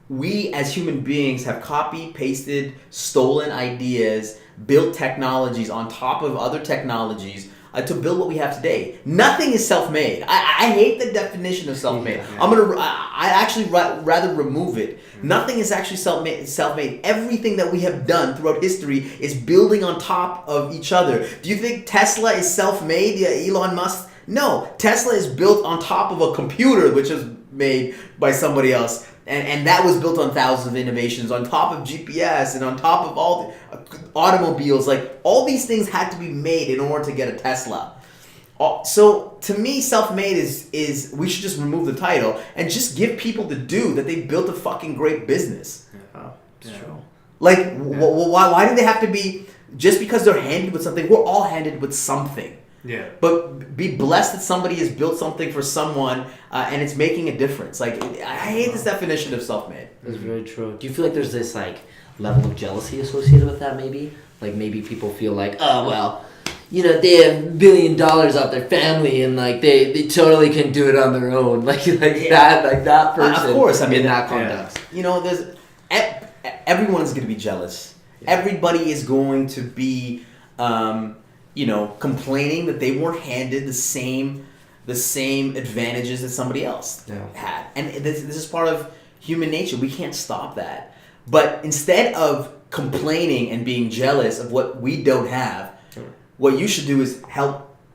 we as human beings have copied, pasted, stolen ideas, built technologies on top of other technologies to build what we have today. Nothing is self-made. I hate the definition of self-made. Yeah. I actually rather remove it. Nothing is actually self-made. Everything that we have done throughout history is building on top of each other. Do you think Tesla is self-made? Yeah, Elon Musk? No. Tesla is built on top of a computer which is made by somebody else. And that was built on thousands of innovations, on top of GPS and on top of all the automobiles. Like, all these things had to be made in order to get a Tesla. So, to me, self-made is we should just remove the title and just give people the due that they built a fucking great business. Yeah, it's true. Like, why do they have to be, just because they're handed with something, we're all handed with something. Yeah. But be blessed that somebody has built something for someone and it's making a difference. Like, I hate this definition of self-made. That's very true. Do you feel like there's this like level of jealousy associated with that maybe? Like maybe people feel like, oh, well, you know, they have $1 billion off their family and like they totally can do it on their own. Like that person. Of course, I mean, in that context. You know, there's everyone is going to be jealous. Yeah. Everybody is going to be you know, complaining that they weren't handed the same advantages that somebody else had. And this is part of human nature. We can't stop that. But instead of complaining and being jealous of what we don't have, what you should do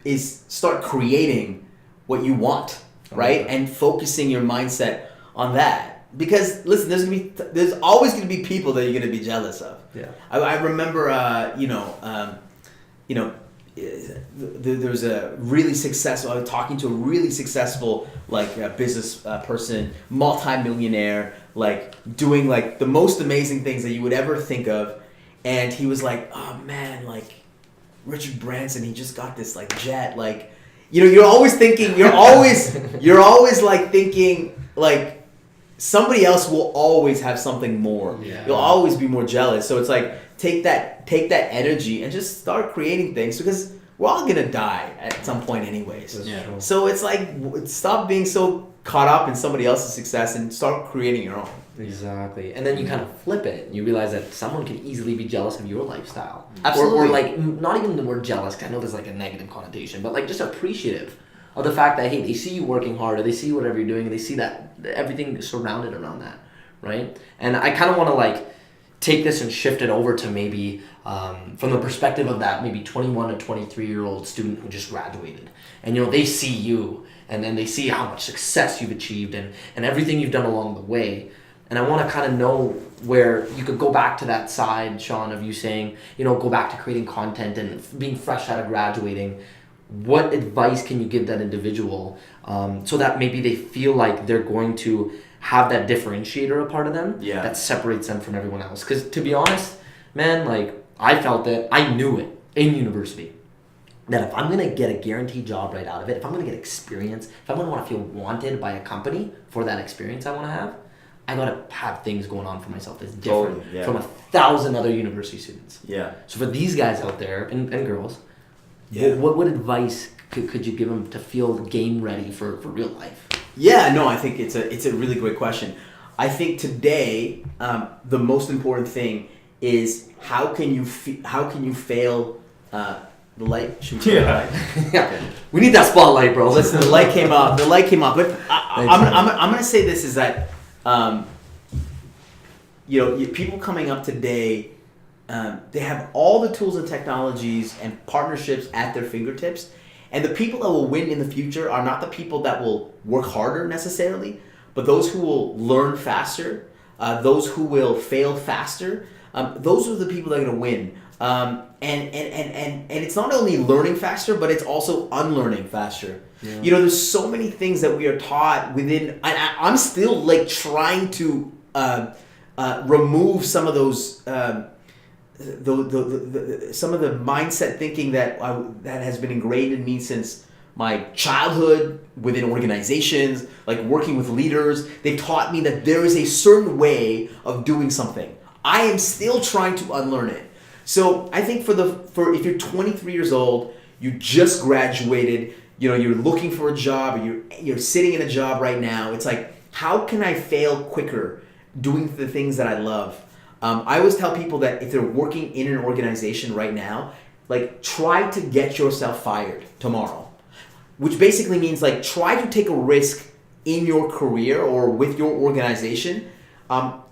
is start creating what you want, right? And focusing your mindset on that. Because listen, there's always going to be people that you're going to be jealous of. Yeah. I remember there's a really successful, I was talking to a really successful like business person, multi-millionaire, like doing like the most amazing things that you would ever think of. And he was like, oh man, like Richard Branson, he just got this like jet. Like, you know, you're always like thinking like somebody else will always have something more. Yeah. You'll always be more jealous. So it's like, take that energy and just start creating things, because we're all gonna die at some point anyways. Yeah. So it's like, stop being so caught up in somebody else's success and start creating your own. Exactly. And then you kind of flip it and you realize that someone can easily be jealous of your lifestyle. Absolutely. Or like, not even the word jealous, because I know there's like a negative connotation, but like just appreciative of the fact that, hey, they see you working hard, or they see whatever you're doing, and they see that everything is surrounded around that, right? And I kind of want to like take this and shift it over to maybe from the perspective of that maybe 21 to 23-year-old student who just graduated. And, you know, they see you, and then they see how much success you've achieved and everything you've done along the way. And I want to kind of know where you could go back to that side, Shawn, of you saying, you know, go back to creating content and being fresh out of graduating. What advice can you give that individual so that maybe they feel like they're going to have that differentiator a part of them that separates them from everyone else? Because to be honest, man, like I felt it, I knew it in university, that if I'm going to get a guaranteed job right out of it, if I'm going to get experience, if I'm going to want to feel wanted by a company for that experience I want to have, I got to have things going on for myself that's different from 1,000 other university students. Yeah. So for these guys out there, and girls, what advice could you give them to feel game ready for real life? Yeah, no, I think it's a really great question. I think today the most important thing is how can you fail the light? Should we turn the light? Okay. We need that spotlight, bro. Listen, the light came up. But I'm gonna say this is that people coming up today, they have all the tools and technologies and partnerships at their fingertips. And the people that will win in the future are not the people that will work harder necessarily, but those who will learn faster, those who will fail faster. Those are the people that are going to win. And it's not only learning faster, but it's also unlearning faster. Yeah. There's so many things that we are taught within. I'm still like trying to remove some of those. Some of the mindset thinking that has been ingrained in me since my childhood within organizations, like working with leaders. They've taught me that there is a certain way of doing something. I am still trying to unlearn it. So I think for if you're 23 years old, you just graduated, you're looking for a job, or you're sitting in a job right now. It's like, how can I fail quicker doing the things that I love? I always tell people that if they're working in an organization right now, like try to get yourself fired tomorrow, which basically means like try to take a risk in your career or with your organization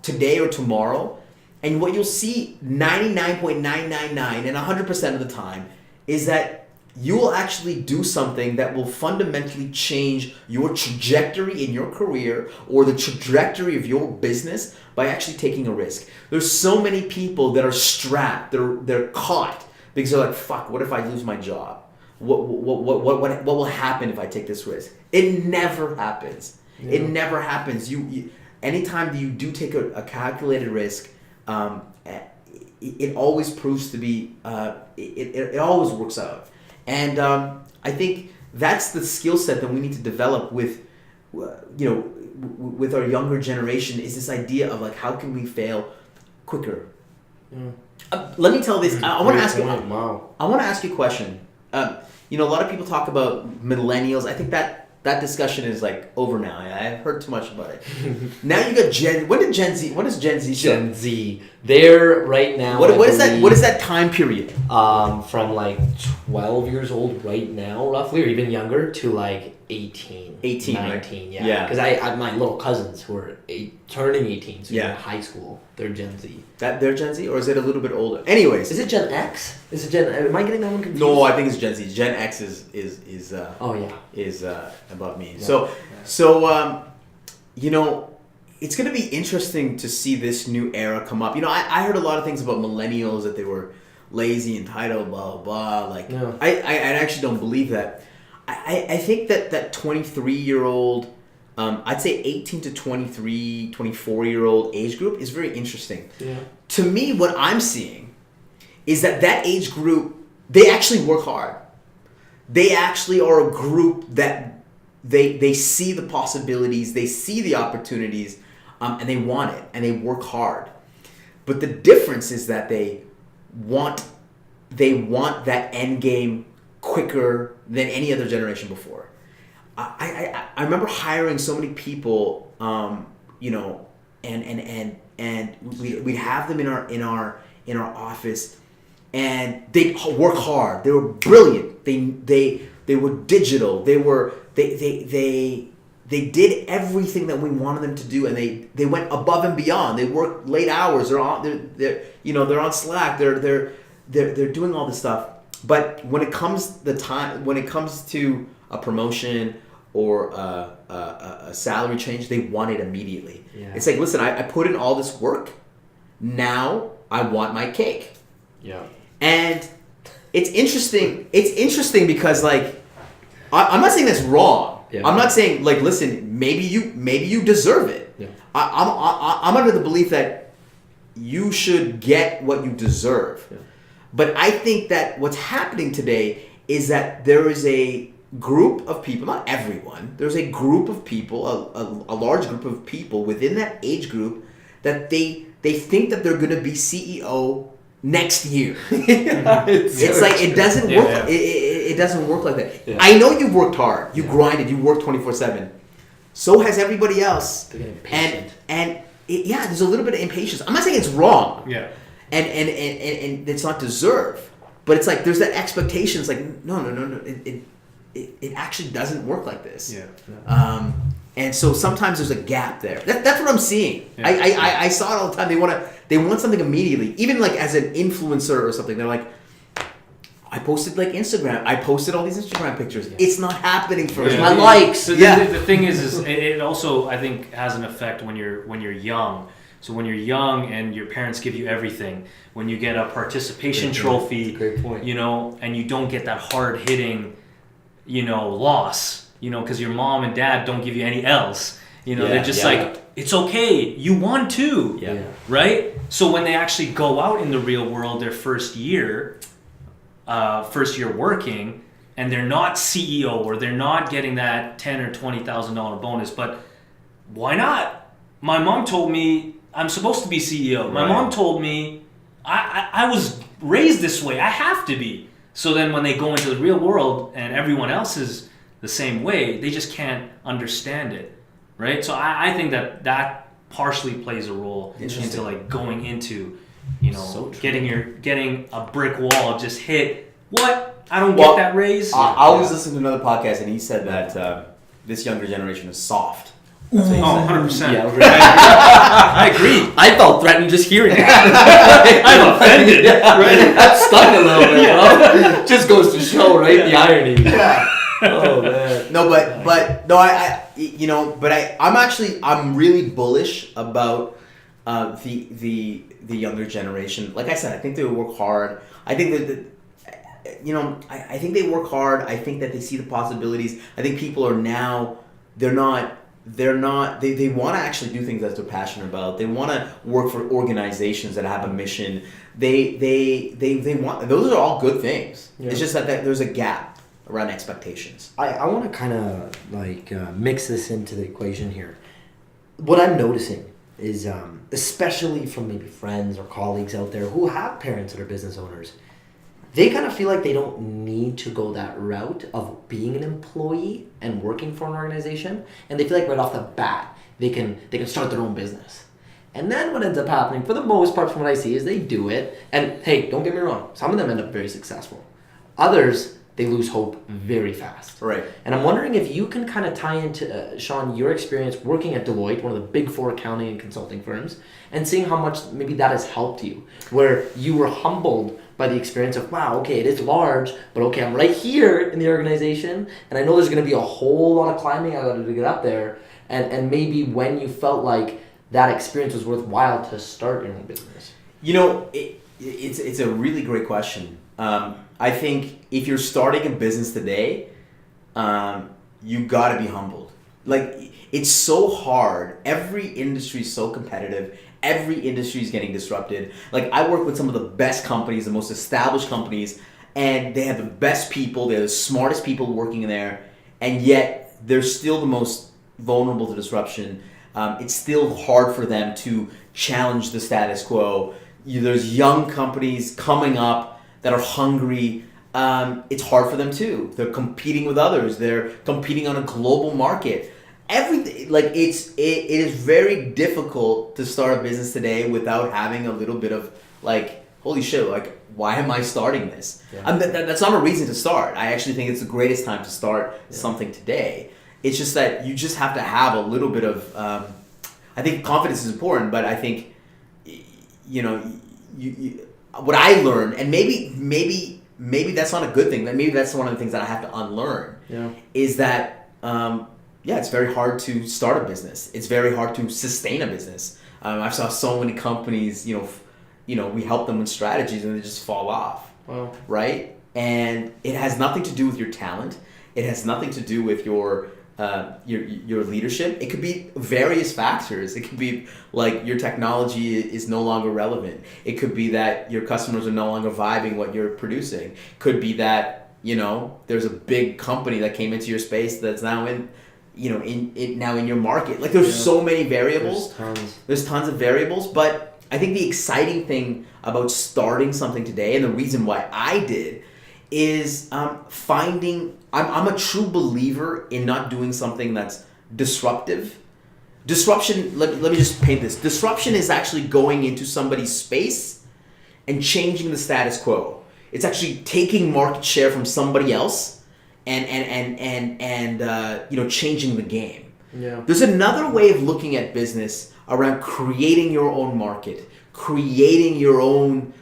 today or tomorrow. And what you'll see 99.999 and 100% of the time is that you will actually do something that will fundamentally change your trajectory in your career or the trajectory of your business by actually taking a risk. There's so many people that are strapped, they're caught because they're like, fuck, what if I lose my job? What will happen if I take this risk? It never happens. Yeah. It never happens. You anytime that you do take a calculated risk, it always proves to be, it always works out. And I think that's the skill set that we need to develop with our younger generation, is this idea of like, how can we fail quicker? Let me tell this. I want to ask you. Wow. I want to ask you a question. A lot of people talk about millennials. I think that discussion is like over now. I've heard too much about it. Now you got Gen. What is Gen Z? Gen Z. They're right now. What is that? What is that time period? From like 12 years old right now, roughly, or even younger, to like 18, 19, right? Yeah. Because I have my little cousins who are turning 18, so in high school. They're Gen Z. They're Gen Z, or is it a little bit older? Anyways, is it Gen X? Is it Gen? Am I getting that one confused? No, I think it's Gen Z. Gen X is above me. Yeah. So it's going to be interesting to see this new era come up. I heard a lot of things about millennials, that they were lazy, entitled, blah, blah, blah. Like, I actually don't believe that. I think that 23-year-old, I'd say 18 to 23, 24-year-old age group is very interesting. Yeah. To me, what I'm seeing is that age group, they actually work hard. They actually are a group that they see the possibilities, they see the opportunities, and they want it, and they work hard. But the difference is that they want that end game quicker than any other generation before. I remember hiring so many people, and we'd have them in our office, and they work hard. They were brilliant. They were digital. They did everything that we wanted them to do, and they went above and beyond. They worked late hours. They're on Slack. They're doing all this stuff. But when it comes to a promotion or a salary change, they want it immediately. Yeah. It's like, listen, I put in all this work. Now I want my cake. Yeah. And it's interesting. It's interesting because like I'm not saying that's wrong. Yeah. I'm not saying like, listen, maybe you deserve it. Yeah. I'm under the belief that you should get what you deserve. Yeah. But I think that what's happening today is that there is a group of people, not everyone, there's a group of people, a large group of people within that age group that they think that they're going to be CEO next year. It's like it doesn't work. It doesn't work like that. Yeah. I know you've worked hard. You grinded. You worked 24/7. So has everybody else. They're getting impatient. And there's a little bit of impatience. I'm not saying it's wrong. Yeah. And it's not deserved. But it's like there's that expectation. It's like no. It actually doesn't work like this. Yeah. And so sometimes there's a gap there. That's what I'm seeing. Yeah. I saw it all the time. They want something immediately. Even like as an influencer or something, they're like, I posted like Instagram. I posted all these Instagram pictures. Yeah. It's not happening for me. My likes. So the thing is it also I think has an effect when you're young. So when you're young and your parents give you everything, when you get a participation trophy, great point. And you don't get that hard hitting, loss, because your mom and dad don't give you any L's. They're just it's okay. You won too. Yeah. Right? So when they actually go out in the real world, their first year working, and they're not CEO or they're not getting that $10,000 or $20,000 bonus, but why not? My mom told me I'm supposed to be CEO. My mom told me I was raised this way. I have to be. So then when they go into the real world and everyone else is the same way, they just can't understand it, right? So I think that partially plays a role into like going into, getting a brick wall just hit. What? I don't get that raise. I was listening to another podcast and he said that this younger generation is soft. That's what he said. 100%. Yeah, really. I agree. I felt threatened just hearing that. I'm offended. Right? That stung a little bit, bro. Just goes to show, right? The irony. Yeah. Oh man. No, but I'm really bullish about the younger generation. Like I said, I think they work hard. I think that I think they work hard. I think that they see the possibilities. I think people are now they want to actually do things that they're passionate about. They want to work for organizations that have a mission. They want, those are all good things. Yeah. It's just that there's a gap around expectations. I want to kind of mix this into the equation here. What I'm noticing is, especially from maybe friends or colleagues out there who have parents that are business owners, they kind of feel like they don't need to go that route of being an employee and working for an organization, and they feel like right off the bat they can start their own business. And then what ends up happening, for the most part from what I see, is they do it, and hey, don't get me wrong, some of them end up very successful. Others, they lose hope very fast. Right. And I'm wondering if you can kind of tie into, Shawn, your experience working at Deloitte, one of the big 4 accounting and consulting firms, and seeing how much maybe that has helped you, where you were humbled by the experience of, wow, okay, it is large, but okay, I'm right here in the organization, and I know there's going to be a whole lot of climbing I got to get up there, and maybe when you felt like that experience was worthwhile to start your own business. It's a really great question. I think if you're starting a business today, you got to be humbled. Like, it's so hard. Every industry is so competitive. Every industry is getting disrupted. Like, I work with some of the best companies, the most established companies, and they have the best people, they're the smartest people working in there, and yet they're still the most vulnerable to disruption. It's still hard for them to challenge the status quo. There's young companies coming up that are hungry. It's hard for them too. They're competing with others. They're competing on a global market. Everything, like, it is very difficult to start a business today without having a little bit of like, holy shit, like, why am I starting this? Yeah. That's not a reason to start. I actually think it's the greatest time to start something today. It's just that you just have to have a little bit of, I think confidence is important, but I think, what I learned, and maybe that's not a good thing, but maybe that's one of the things that I have to unlearn, is that, it's very hard to start a business. It's very hard to sustain a business. I saw so many companies, we help them with strategies and they just fall off. Wow. Right? And it has nothing to do with your talent. It has nothing to do with your your leadership. It could be various factors. It could be like your technology is no longer relevant. It could be that your customers are no longer vibing what you're producing. Could be that, you know, there's a big company that came into your space that's now in your market. Like there's so many variables. There's tons of variables, but I think the exciting thing about starting something today, and the reason why I did, is finding. I'm a true believer in not doing something that's disruptive. Disruption. Let me just paint this. Disruption is actually going into somebody's space and changing the status quo. It's actually taking market share from somebody else and changing the game. Yeah. There's another way of looking at business around creating your own market, creating your own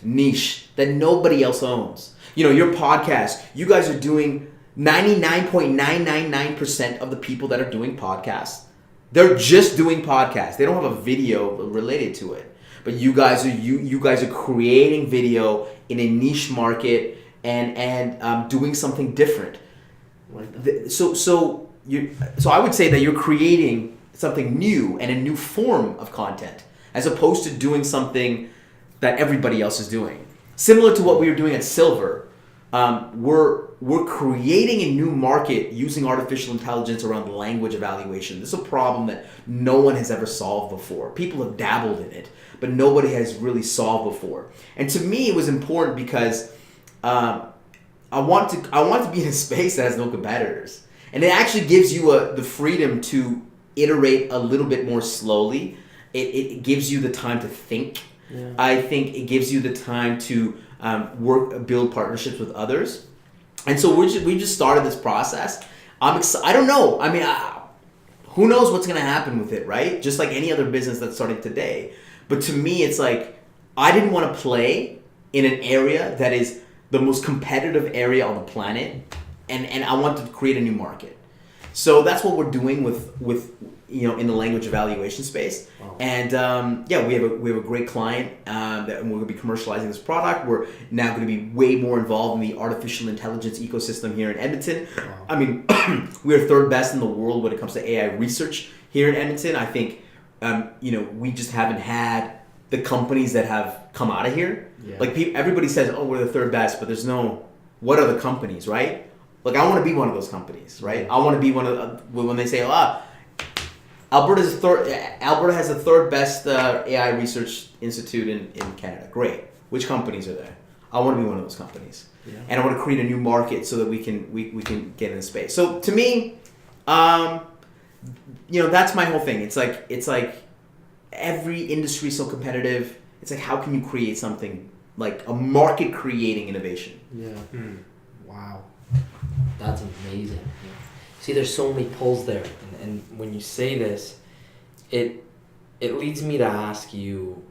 niche that nobody else owns. You know, your podcast, you guys are doing 99.999% of the people that are doing podcasts. They're just doing podcasts. They don't have a video related to it. But you guys are creating video in a niche market and doing something different. So I would say that you're creating something new and a new form of content, as opposed to doing something that everybody else is doing. Similar to what we were doing at Silver, we're creating a new market using artificial intelligence around language evaluation. This is a problem that no one has ever solved before. People have dabbled in it, but nobody has really solved before. And to me, it was important because I want to be in a space that has no competitors, and it actually gives you the freedom to iterate a little bit more slowly. It gives you the time to think. Yeah. I think it gives you the time to build partnerships with others. And so we just started this process. I'm excited. I don't know. I mean, who knows what's going to happen with it, right? Just like any other business that's starting today. But to me, it's like, I didn't want to play in an area that is the most competitive area on the planet. And I wanted to create a new market. So that's what we're doing with in the language evaluation space. Wow. And we have a great client that we're going to be commercializing this product. We're now going to be way more involved in the artificial intelligence ecosystem here in Edmonton. Wow. I mean, we're third best in the world when it comes to AI research here in Edmonton. I think we just haven't had the companies that have come out of here. Yeah. Like everybody says, oh, we're the third best, but there's no, what are the companies, right? Like, I want to be one of those companies, right? I want to be one of when they say, Alberta has the third best AI research institute in Canada. Great. Which companies are there? I want to be one of those companies, and I want to create a new market so that we can get in the space. So to me, that's my whole thing. It's like every industry is so competitive. It's like, how can you create something like a market creating innovation? Yeah. Wow. That's amazing. See, there's so many pulls there, and when you say this, it leads me to ask you,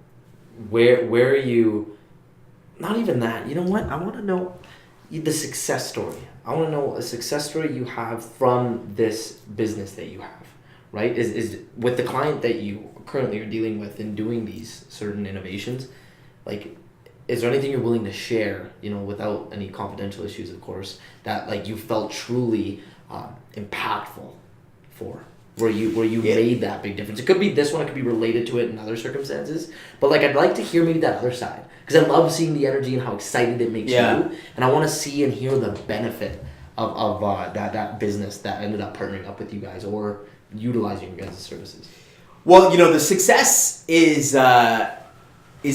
where are you? Not even that. You know what? I want to know the success story. I want to know a success story you have from this business that you have, right? Is with the client that you currently are dealing with and doing these certain innovations, like, is there anything you're willing to share, without any confidential issues, of course, that like you felt truly impactful for, where you made that big difference? It could be this one, it could be related to it in other circumstances, but like, I'd like to hear maybe that other side, because I love seeing the energy and how excited it makes you, and I want to see and hear the benefit of that business that ended up partnering up with you guys or utilizing your guys' services. Well, the success is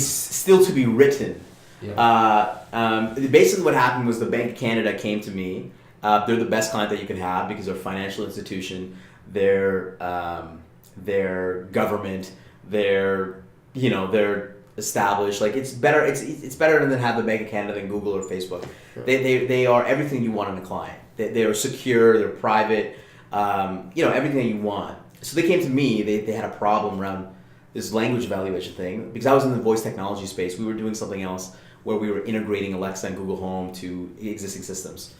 still to be written. Yeah. Basically what happened was the Bank of Canada came to me. They're the best client that you can have because they're a financial institution. They're government. They're established. Like, it's better. It's better than have the Bank of Canada than Google or Facebook. Sure. They are everything you want in a client. They are secure. They're private. Everything that you want. So they came to me. They had a problem around this language evaluation thing, because I was in the voice technology space. We were doing something else where we were integrating Alexa and Google Home to existing systems.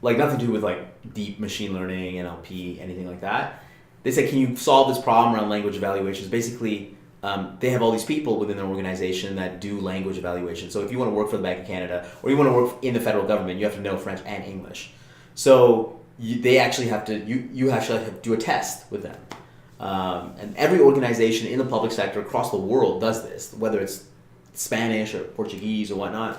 Like, nothing to do with like deep machine learning, NLP, anything like that. They said, can you solve this problem around language evaluations? Basically, they have all these people within their organization that do language evaluation. So if you want to work for the Bank of Canada or you want to work in the federal government, you have to know French and English. So they actually have to you actually have to do a test with them. And every organization in the public sector across the world does this, whether it's Spanish or Portuguese or whatnot.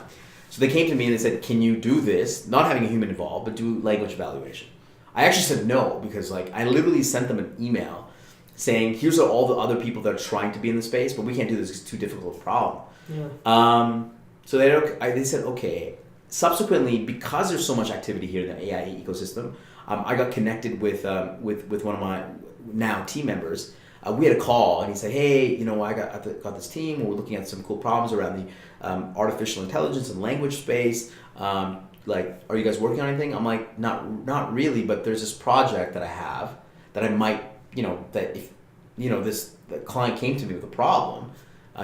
So they came to me and they said, can you do this, not having a human involved, but do language evaluation? I actually said no, because like I literally sent them an email saying, here's all the other people that are trying to be in the space, but we can't do this because it's too difficult a problem. Yeah. So they said, okay. Subsequently, because there's so much activity here in the AI ecosystem, I got connected with one of my now team members. We had a call, and he said, hey, I got this team, and we're looking at some cool problems around the artificial intelligence and language space. Like, are you guys working on anything? I'm like, not really, but there's this project that I have that I might, that if, the client came to me with a problem,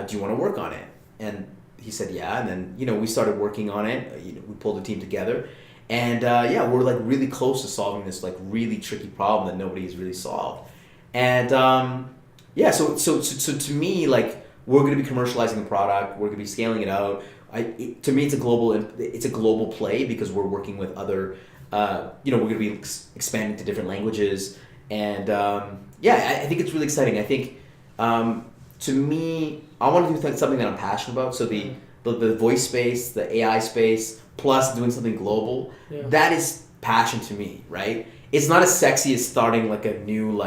do you want to work on it? And he said, yeah. And then, we started working on it. We pulled the team together. And we're like really close to solving this like really tricky problem that nobody has really solved. And so to me, like, we're going to be commercializing the product. We're going to be scaling it out. To me, it's a global play because we're working with other, we're going to be expanding to different languages. And I think it's really exciting. I think to me, I want to do something that I'm passionate about. So the voice space, the AI space, plus doing something global, that is passion to me, right? It's not as sexy as starting like a new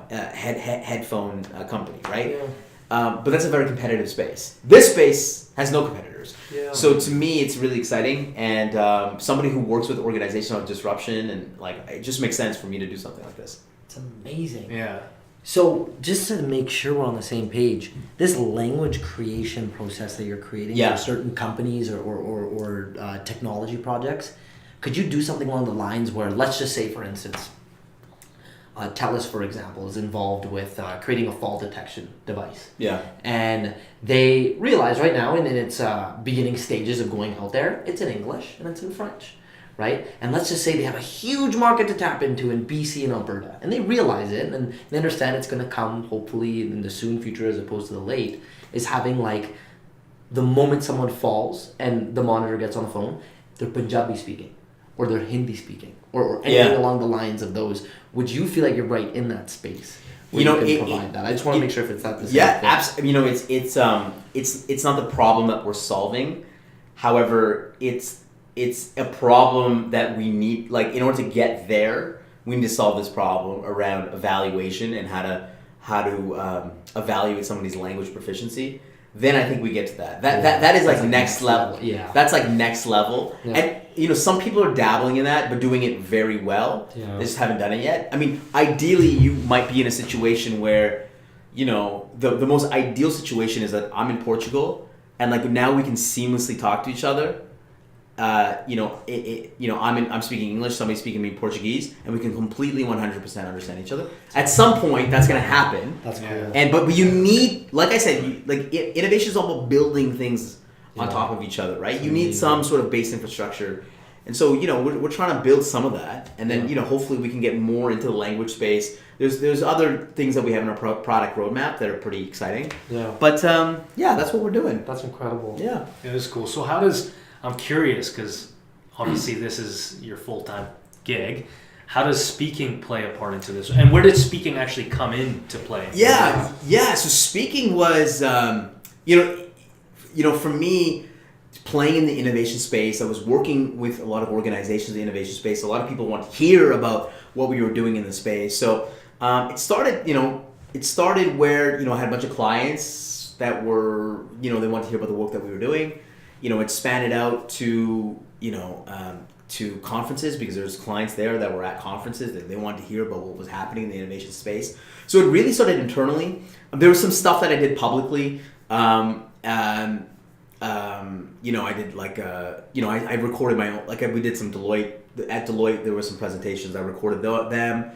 headphone company, right? Yeah. But that's a very competitive space. This space has no competitors. Yeah. So to me, it's really exciting, and somebody who works with organizational disruption, and like it just makes sense for me to do something like this. It's amazing. Yeah. So just to make sure we're on the same page, this language creation process that you're creating for certain companies or technology projects, could you do something along the lines where, let's just say, for instance, TELUS, for example, is involved with creating a fall detection device. Yeah. And they realize right now, in its beginning stages of going out there, it's in English and it's in French, right? And let's just say they have a huge market to tap into in BC and Alberta. And they realize it, and they understand it's going to come, hopefully, in the soon future as opposed to the late, is having, like, the moment someone falls and the monitor gets on the phone, they're Punjabi speaking, or they're Hindi speaking, or anything along the lines of those. Would you feel like you're right in that space? You can provide that. I just want to make sure if it's not the same. Yeah, absolutely. It's not the problem that we're solving. However, it's a problem that we need. Like, in order to get there, we need to solve this problem around evaluation and how to evaluate somebody's language proficiency. Then I think we get to that. That is like next level. Yeah. That's like next level. Yeah. And some people are dabbling in that, but doing it very well. Yeah. They just haven't done it yet. I mean, ideally, you might be in a situation where, the most ideal situation is that I'm in Portugal, and like now we can seamlessly talk to each other. I'm speaking English, somebody's speaking me Portuguese, and we can completely 100% understand each other. At some point, that's going to happen. That's cool. But you need, like I said, innovation is all about building things on top of each other, right? You need some sort of base infrastructure. And so, we're trying to build some of that, and then, hopefully we can get more into the language space. There's other things that we have in our product roadmap that are pretty exciting. Yeah. But, that's what we're doing. That's incredible. Yeah. It is cool. So I'm curious, because obviously this is your full-time gig. How does speaking play a part into this? And where did speaking actually come into play? Yeah. So speaking was, for me, playing in the innovation space, I was working with a lot of organizations in the innovation space. A lot of people want to hear about what we were doing in the space. So it started where, I had a bunch of clients that were, they wanted to hear about the work that we were doing. It expanded out to conferences, because there's clients there that were at conferences that they wanted to hear about what was happening in the innovation space. So it really started internally. There was some stuff that I did publicly. I did I recorded my own, we did some Deloitte. At Deloitte, there were some presentations. I recorded them.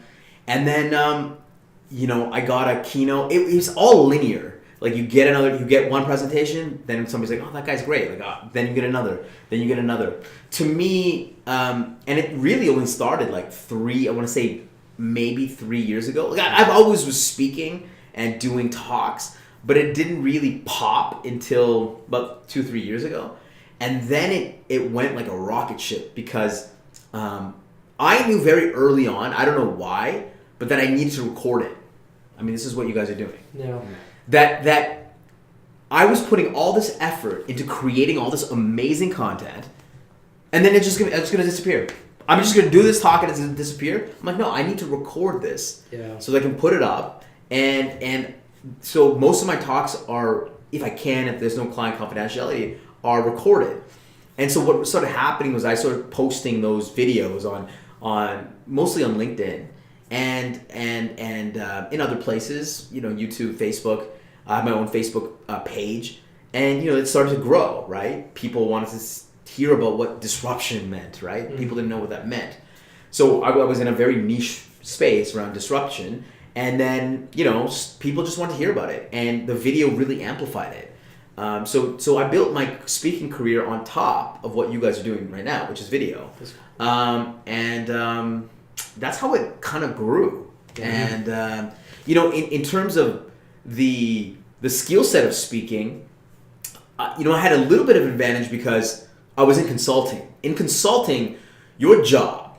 And then, I got a keynote. It was all linear. Like, you get one presentation, then somebody's like, oh, that guy's great. Like, then you get another, then you get another. To me, and it really only started maybe 3 years ago. Like, I've always was speaking and doing talks, but it didn't really pop until about 2-3 years ago. And then it went like a rocket ship, because I knew very early on, I don't know why, but that I needed to record it. I mean, this is what you guys are doing. Yeah. That I was putting all this effort into creating all this amazing content, and then it's just gonna disappear. I'm just gonna do this talk and it's gonna disappear. I'm like, no, I need to record this so that I can put it up. And so most of my talks are, if there's no client confidentiality, are recorded. And so what started happening was I started posting those videos on mostly on LinkedIn and in other places, YouTube, Facebook. I have my own Facebook page, and it started to grow. Right, people wanted to hear about what disruption meant. Right, people didn't know what that meant. So I was in a very niche space around disruption, and then people just wanted to hear about it, and the video really amplified it. So I built my speaking career on top of what you guys are doing right now, which is video. And that's how it kind of grew. And in terms of the skill set of speaking, I had a little bit of advantage because I was in consulting. In consulting, your job,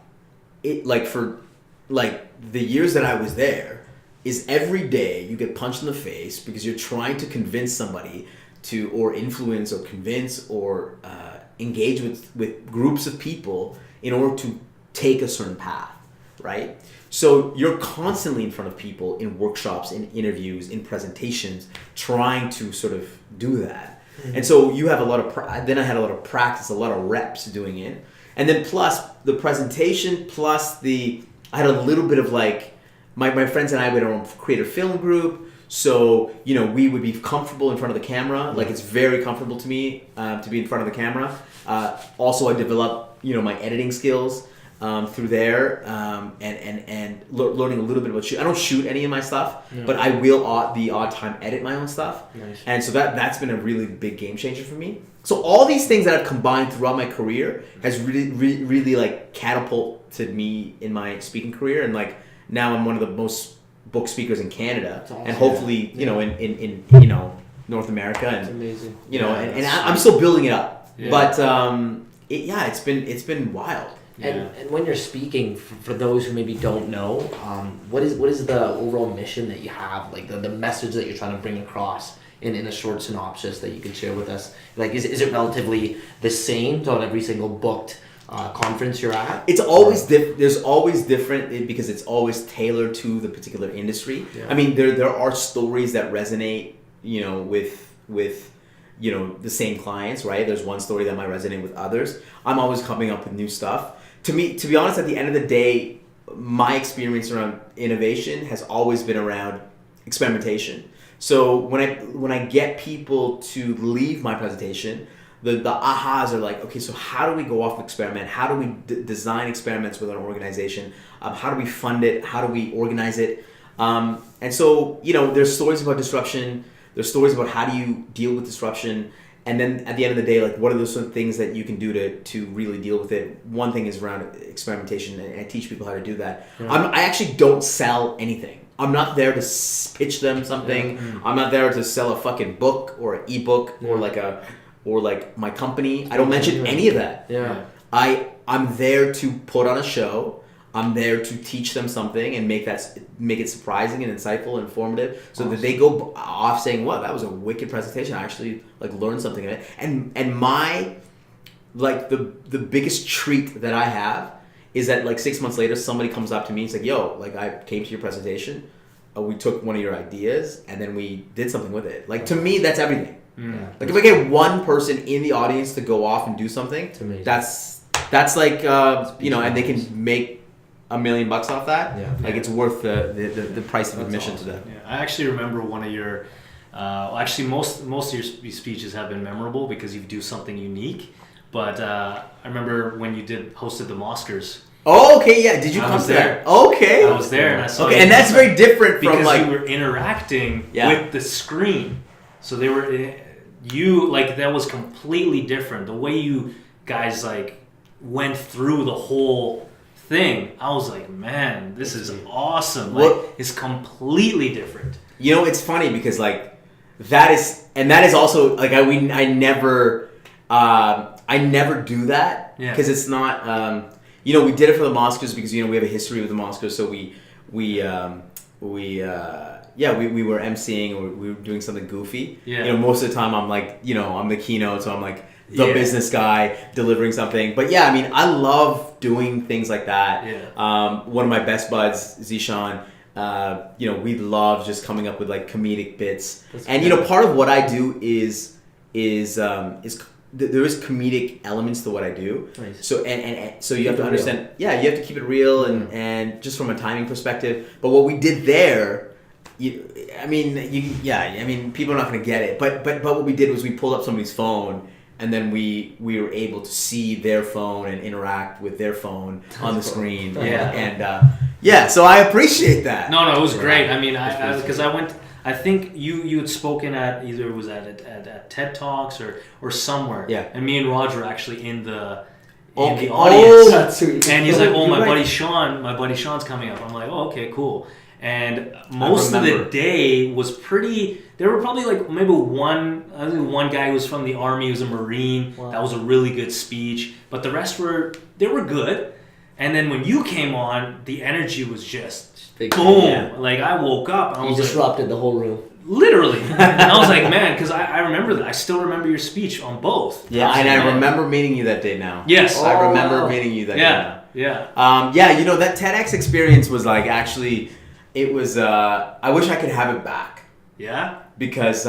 for the years that I was there, is every day you get punched in the face because you're trying to convince somebody or influence or convince or engage with groups of people in order to take a certain path, right? So you're constantly in front of people in workshops, in interviews, in presentations, trying to sort of do that. And so you have a lot of then I had a lot of practice, a lot of reps doing it. And then plus the presentation, plus I had a little bit of my friends and I had our own creative film group. So, we would be comfortable in front of the camera. It's very comfortable to me to be in front of the camera. Also, I developed, my editing skills through there and learning a little bit about shoot. I don't shoot any of my stuff, but I will the odd time edit my own stuff. Nice. And so that's been a really big game changer for me. So all these things that I've combined throughout my career has really catapulted me in my speaking career. And now I'm one of the most book speakers in Canada, awesome. And hopefully, in North America, and amazing. And I'm still building it up. Yeah. But it's been wild. Yeah. And when you're speaking, for those who maybe don't know, what is the overall mission that you have, the message that you're trying to bring across in a short synopsis that you can share with us? Is it relatively the same on every single booked conference you're at? It's always there's always different because it's always tailored to the particular industry. Yeah. I mean, there are stories that resonate, with the same clients, right? There's one story that might resonate with others. I'm always coming up with new stuff. To be honest, at the end of the day, my experience around innovation has always been around experimentation. So when I get people to leave my presentation, the ahas are okay, so how do we go off experiment? How do we design experiments with an organization? How do we fund it? How do we organize it? And so, there's stories about disruption. There's stories about how do you deal with disruption. And then at the end of the day, what are those things that you can do to really deal with it? One thing is around experimentation, and I teach people how to do that. Yeah. I actually don't sell anything. I'm not there to pitch them something. Yeah. I'm not there to sell a fucking book or an ebook or my company. I don't mention any of that. Yeah. I'm there to put on a show. I'm there to teach them something and make it surprising and insightful and informative, so that they go off saying, "Wow, that was a wicked presentation. I actually learned something in it." And my the biggest treat that I have is that 6 months later, somebody comes up to me and says, "Yo, I came to your presentation. We took one of your ideas and then we did something with it." To me, that's everything. Yeah. If I get one person in the audience to go off and do something, that's and they can make $1 million off that. Yeah. It's worth the price of admission awesome. To them. Yeah. I actually remember one of your most of your speeches have been memorable because you do something unique. But I remember when you hosted the Oscars. Oh, okay, yeah. Did you come to that? Okay. I was there and I saw. Okay, and that's very different from because you were interacting with the screen. So they were that was completely different. The way you guys went through the whole thing, I was like, man, this is awesome. It's completely different. It's funny because that is also I never do that because it's not you know, we did it for the Moscows because, you know, we have a history with the Moscows. So we were emceeing or we were doing something goofy. Yeah. You know, most of the time I'm like, you know, I'm the keynote, so I'm like the business guy delivering something. But yeah, I mean, I love doing things like that. Yeah. One of my best buds, Zishan, you know, we love just coming up with like comedic bits. And you know, part of what I do is there is comedic elements to what I do. Nice. So and so you have to understand. You have to keep it real and just from a timing perspective. But what we did there, I mean, people are not going to get it. But what we did was we pulled up somebody's phone. And then we were able to see their phone and interact with their phone on the screen. So I appreciate that. No, it was great. I mean, because I think you had spoken at either it was at TED Talks or somewhere. Yeah. And me and Roger were actually in the Okay. audience. That's sweet. And he's like, "Oh, my buddy Sean's coming up." I'm like, "Oh, okay, cool." And most of the day was pretty. There were probably like maybe one guy who was from the army, who was a Marine. Wow. That was a really good speech. But the rest were good. And then when you came on, the energy was just boom. Yeah. Like I woke up and I was disrupted the whole room. Literally. And I was like, man, because I remember that. I still remember your speech on both. Yeah, I remember meeting you that day now. Yes. I remember meeting you that day now. Yeah. You know, that TEDx experience was like actually, it was, I wish I could have it back. Yeah? Because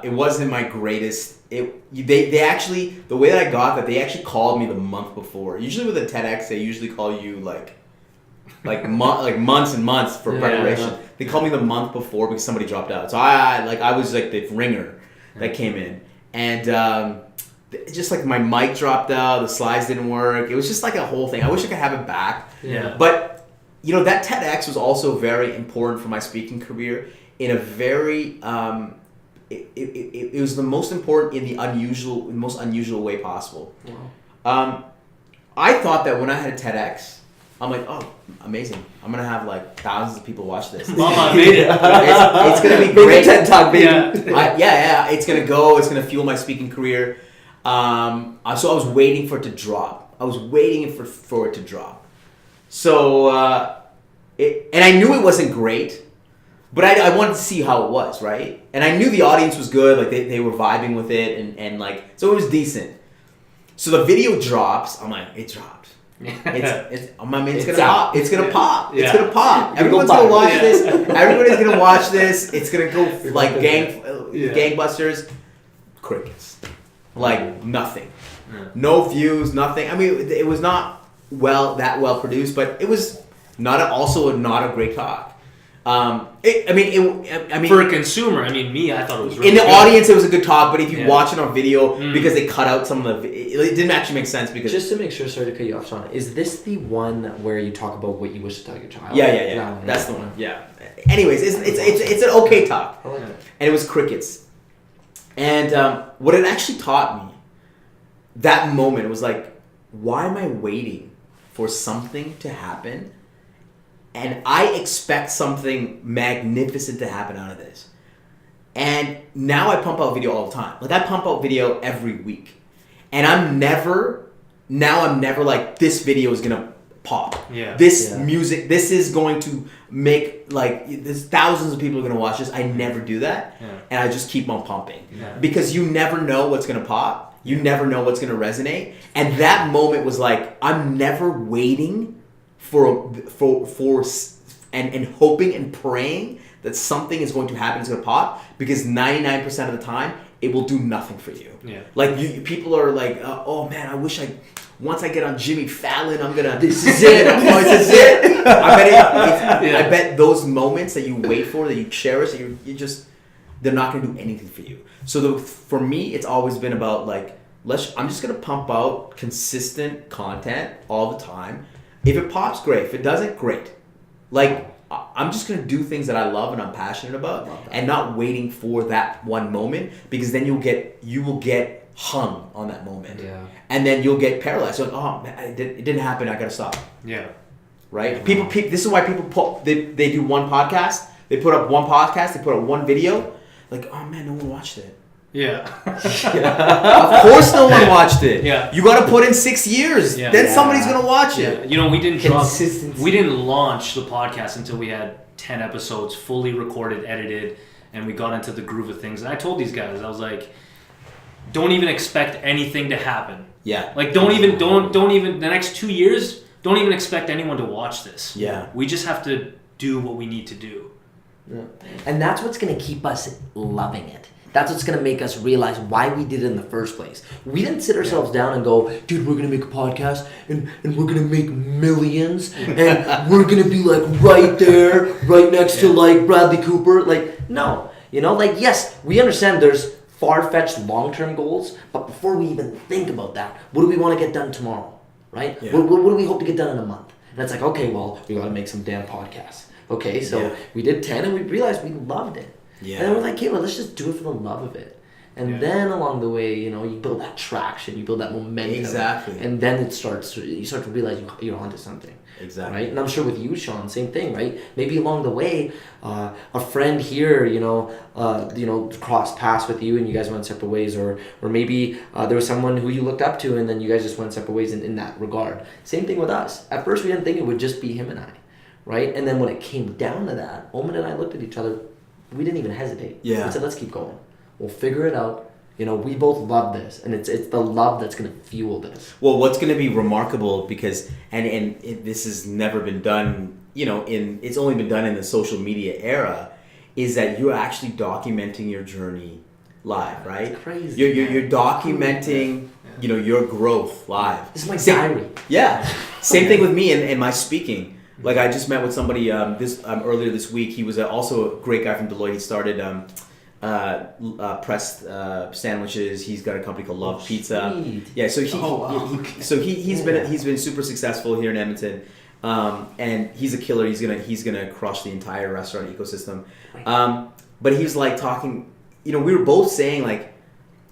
it wasn't my greatest. They actually, the way that I got that, they actually called me the month before. Usually with a TEDx, they usually call you like months and months for preparation. Yeah. They called me the month before because somebody dropped out. So I was like the ringer that came in, and just like my mic dropped out, the slides didn't work. It was just like a whole thing. I wish I could have it back. Yeah. But you know, that TEDx was also very important for my speaking career in a very it was the most important in the most unusual way possible. Wow. I thought that when I had a TEDx, I'm like, oh, amazing! I'm gonna have like thousands of people watch this. Mama, I made it. It's gonna be great. TED Talk, baby. Yeah. It's gonna go. It's gonna fuel my speaking career. So I was waiting for it to drop. I was waiting for it to drop. So and I knew it wasn't great, but I wanted to see how it was, right? And I knew the audience was good. Like they were vibing with it, and like so it was decent. So the video drops. I'm like, it dropped. It's gonna pop. It's gonna pop. It's gonna pop. Everyone's gonna watch this. Everybody's gonna watch this. It's gonna go like gangbusters. Crickets. Like nothing. No views. Nothing. I mean, it was not that well produced, but it was not a great talk. For a consumer, I thought it was really in the good. audience it was a good talk, but if you watch it on video, because they cut out some of it didn't actually make sense because just to make sure, sorry to cut you off, Shawn, is this the one where you talk about what you wish to tell your child? Yeah. That's the one. Yeah. Anyways, it's an okay talk, I like it. and it was crickets, and what it actually taught me, that moment, it was like, why am I waiting for something to happen? And I expect something magnificent to happen out of this. And now I pump out video all the time. Like I pump out video every week. And I'm never like, this video is gonna pop. Yeah. This music, this is going to make like, there's thousands of people are gonna watch this. I never do that. Yeah. And I just keep on pumping. Yeah. Because you never know what's gonna pop. You never know what's gonna resonate. And that moment was like, I'm never waiting for and hoping and praying that something is going to happen, it's going to pop, because 99% of the time it will do nothing for you. Yeah. Like people are like, oh man, I wish once I get on Jimmy Fallon, I'm gonna. This is it. This is it. I bet those moments that you wait for, that you cherish, that you just, they're not gonna do anything for you. So for me, it's always been about like, I'm just gonna pump out consistent content all the time. If it pops, great. If it doesn't, great. Like, I'm just going to do things that I love and I'm passionate about, and not waiting for that one moment, because then you will get hung on that moment. Yeah. And then you'll get paralyzed. So, oh, man, it didn't happen. I got to stop. Yeah. Right? People, this is why people they do one podcast. They put up one podcast. They put up one video. Like, oh man, no one watched it. Yeah. Of course no one watched it. Yeah. You got to put in 6 years. Yeah. Then somebody's going to watch it. You know, we didn't launch the podcast until we had 10 episodes fully recorded, edited, and we got into the groove of things. And I told these guys, I was like, don't even expect anything to happen. Yeah. Like don't even the next 2 years, don't even expect anyone to watch this. Yeah. We just have to do what we need to do. Yeah. And that's what's going to keep us loving it. That's what's going to make us realize why we did it in the first place. We didn't sit ourselves down and go, dude, we're going to make a podcast and we're going to make millions and we're going to be like right there, right next to like Bradley Cooper. Like, no. You know, like, yes, we understand there's far-fetched long-term goals, but before we even think about that, what do we want to get done tomorrow, right? Yeah. What do we hope to get done in a month? And it's like, okay, well, we got to make some damn podcasts. Okay, so we did 10 and we realized we loved it. Yeah. And then we're like, okay, well, let's just do it for the love of it. And then along the way, you know, you build that traction, you build that momentum. Exactly. And then you start to realize you're onto something. Exactly. Right? And I'm sure with you, Shawn, same thing, right? Maybe along the way, a friend here, crossed paths with you and you guys went separate ways, or maybe there was someone who you looked up to and then you guys just went separate ways in that regard. Same thing with us. At first, we didn't think it would just be him and I, right? And then when it came down to that, Omen and I looked at each other. We didn't even hesitate. Yeah. We said, let's keep going. We'll figure it out. You know, we both love this, and it's the love that's going to fuel this. Well, what's going to be remarkable, because this has never been done, you know, it's only been done in the social media era, is that you're actually documenting your journey live, right? It's crazy. You're documenting, you know, your growth live. This is my diary. Yeah. Same thing with me and my speaking. Like, I just met with somebody earlier this week. He was also a great guy from Deloitte. He started pressed sandwiches. He's got a company called Love Pizza. Sweet. Yeah, so he's been super successful here in Edmonton, and he's a killer. He's gonna crush the entire restaurant ecosystem. But he was like talking. You know, we were both saying, like,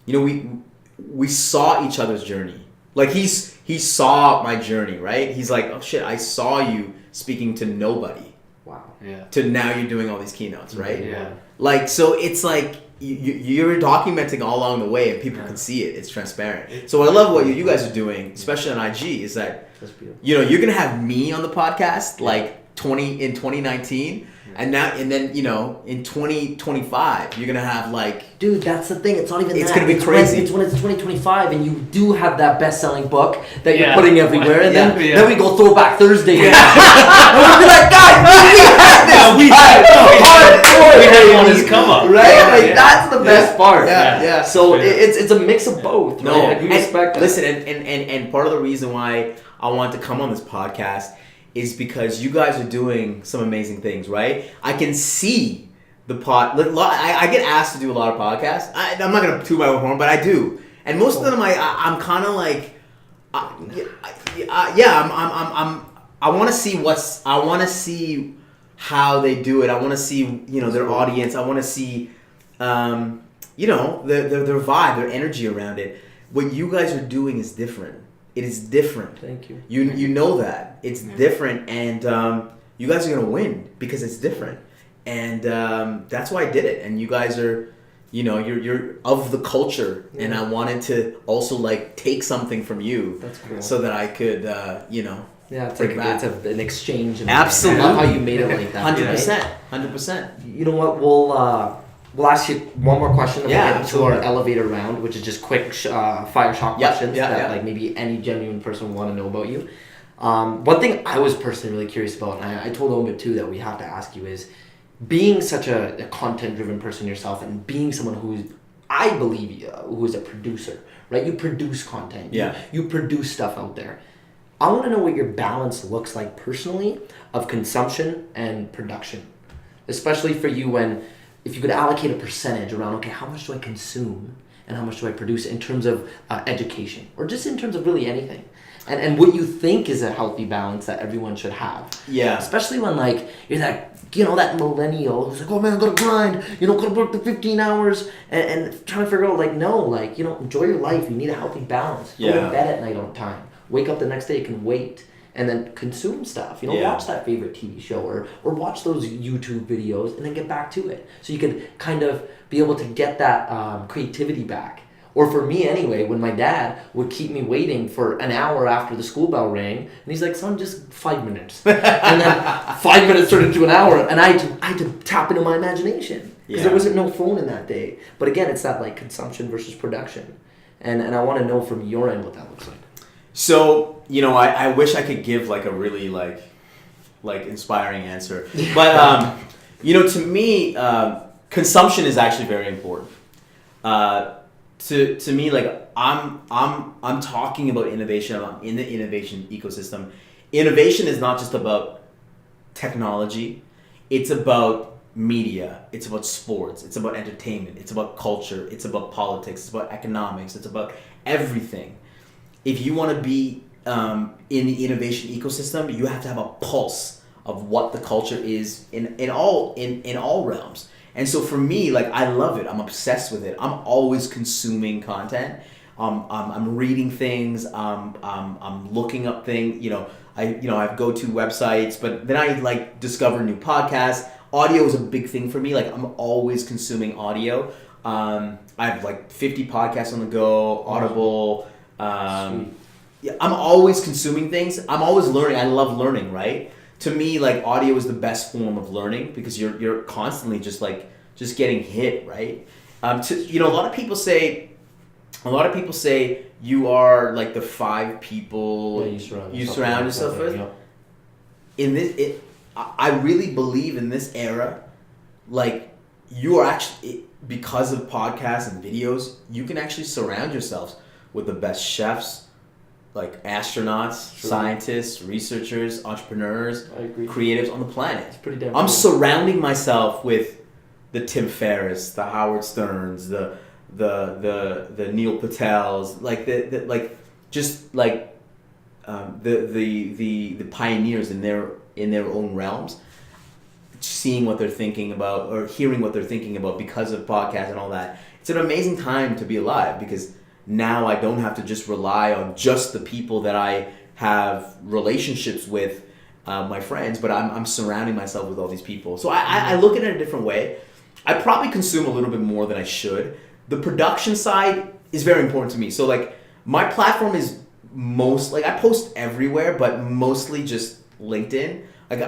you know, we saw each other's journey. Like, he saw my journey, right? He's like, oh shit, I saw you speaking to nobody. Wow. Yeah. To now you're doing all these keynotes, right? Yeah. Like, so it's like you're documenting all along the way, and people can see it. It's transparent. So I love what you guys are doing, especially on IG, is that, you know, you're gonna have me on the podcast like in 2019. And then, you know, in 2025, you're going to have, like... Dude, that's the thing. It's not even it's going to be crazy. It's when it's 2025 and you do have that best-selling book that you're putting everywhere. And then we go Throwback Thursday. And we'll be like, guys, we had this. We had one has come up. Right? Like, that's the best part. Yeah. So it's a mix of both. Right? No. Like, we respect that. Listen, and part of the reason why I wanted to come on this podcast is because you guys are doing some amazing things, right? I can see the I get asked to do a lot of podcasts. I'm not gonna toot my own horn, but I do, and most of them I'm kind of like, I want to see how they do it. I want to see, you know, their audience. I want to see, you know, their vibe, their energy around it. What you guys are doing is different. It is different. Thank you. You know that. It's different, and you guys are going to win because it's different. And that's why I did it. And you guys are, you know, you're of the culture, and I wanted to also, like, take something from you. That's cool. So that I could, you know, yeah, it's like an exchange. Absolutely. I love how you made it like that. 100%. 100%. You know what? We'll ask you one more question, and we'll get into our elevator round, which is just quick fire shock questions that like maybe any genuine person will want to know about you. One thing I was personally really curious about, and I told Omid too that we have to ask you, is being such a content-driven person yourself, and being someone who's, I believe, who is a producer, right? You produce content. You produce stuff out there. I want to know what your balance looks like personally of consumption and production, especially for you if you could allocate a percentage around, okay, how much do I consume and how much do I produce in terms of education, or just in terms of really anything, and what you think is a healthy balance that everyone should have. Yeah. Especially when, like, you're that, you know, that millennial who's like, oh man, I gotta grind, you know, gotta work the 15 hours and trying to figure out, like, no, like, you know, enjoy your life. You need a healthy balance. Go to bed at night on time. Wake up the next day, you can wait. and then consume stuff. Watch that favorite TV show or watch those YouTube videos and then get back to it. So you can kind of be able to get that creativity back. Or for me anyway, when my dad would keep me waiting for an hour after the school bell rang, and he's like, son, just 5 minutes. And then 5 minutes turned into an hour, and I had to tap into my imagination. Because there wasn't no phone in that day. But again, it's that like consumption versus production. And I want to know from your end what that looks like. So, I wish I could give like a really like inspiring answer. But, to me, consumption is actually very important. To me, like I'm talking about innovation. I'm in the innovation ecosystem. Innovation is not just about technology. It's about media. It's about sports. It's about entertainment. It's about culture. It's about politics. It's about economics. It's about everything. If you want to be in the innovation ecosystem, you have to have a pulse of what the culture is in all realms. And so for me, like, I love it. I'm obsessed with it. I'm always consuming content. I'm reading things. I'm looking up things. I go to websites, but then I like discover new podcasts. Audio is a big thing for me. Like, I'm always consuming audio. I have like 50 podcasts on the go. Audible. I'm always consuming things. I'm always learning. I love learning, right? To me, like, audio is the best form of learning because you're constantly just getting hit, right? A lot of people say you are like the 5 people you surround yourself with. Yeah. I really believe in this era, like, you are actually, because of podcasts and videos, you can actually surround yourselves with the best chefs, like astronauts, scientists, researchers, entrepreneurs, creatives on the planet. It's pretty damn cool. Surrounding myself with the Tim Ferriss, the Howard Sterns, the Neil Patels, like the pioneers in their own realms, seeing what they're thinking about or hearing what they're thinking about because of podcasts and all that. It's an amazing time to be alive because now I don't have to just rely on just the people that I have relationships with, my friends, but I'm surrounding myself with all these people. So I look at it a different way. I probably consume a little bit more than I should. The production side is very important to me. So like my platform is I post everywhere, but mostly just LinkedIn. Like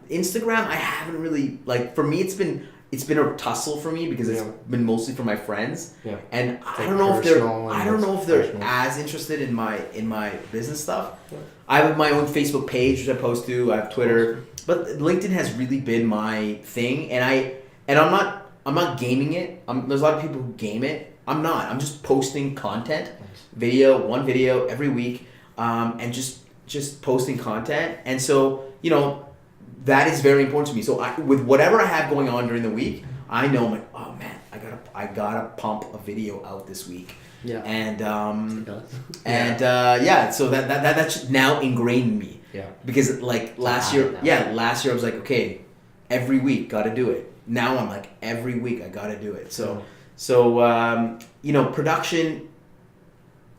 Instagram, I haven't really, like, for me it's been a tussle for me because it's been mostly for my friends. Yeah. And I don't know if they're as interested in my business stuff. Yeah. I have my own Facebook page which I post to. I have Twitter, but LinkedIn has really been my thing. And I'm not gaming it. There's a lot of people who game it. I'm not. I'm just posting content, one video every week, and just posting content. And so, that is very important to me. So with whatever I have going on during the week, I know I'm like, oh man, I gotta pump a video out this week. Yeah. And so that's now ingrained in me. Yeah. Because like last year I was like, okay, every week gotta do it. Now I'm like, every week I gotta do it. So production,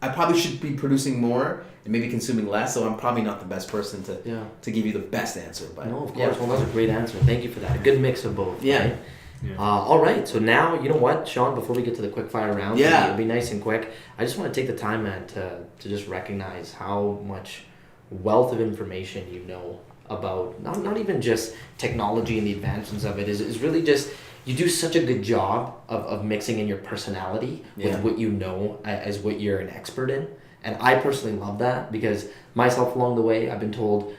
I probably should be producing more and maybe consuming less, so I'm probably not the best person to give you the best answer. But no, of course. Yeah. Well, that's a great answer. Thank you for that. A good mix of both. Yeah. Right? Yeah. All right. So now, you know what, Shawn, before we get to the quick fire round, it'll be nice and quick. I just want to take the time, man, to just recognize how much wealth of information you know about not even just technology and the advancements of it. Is really just, you do such a good job of mixing in your personality with what you know as what you're an expert in. And I personally love that because myself along the way, I've been told,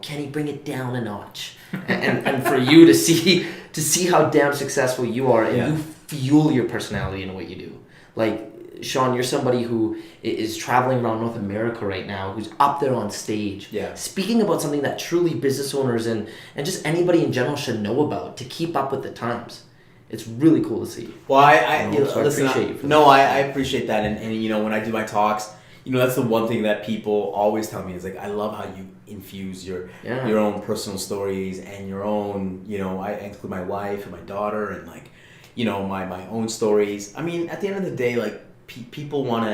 Kenny, bring it down a notch. and for you to see how damn successful you are and you fuel your personality in what you do. Like, Shawn, you're somebody who is traveling around North America right now, who's up there on stage, speaking about something that truly business owners and just anybody in general should know about to keep up with the times. It's really cool to see. Well, I appreciate you for that. I appreciate that. And when I do my talks, that's the one thing that people always tell me is like, I love how you infuse your own personal stories and your own, I include my wife and my daughter and like, my own stories. I mean, at the end of the day, like, people want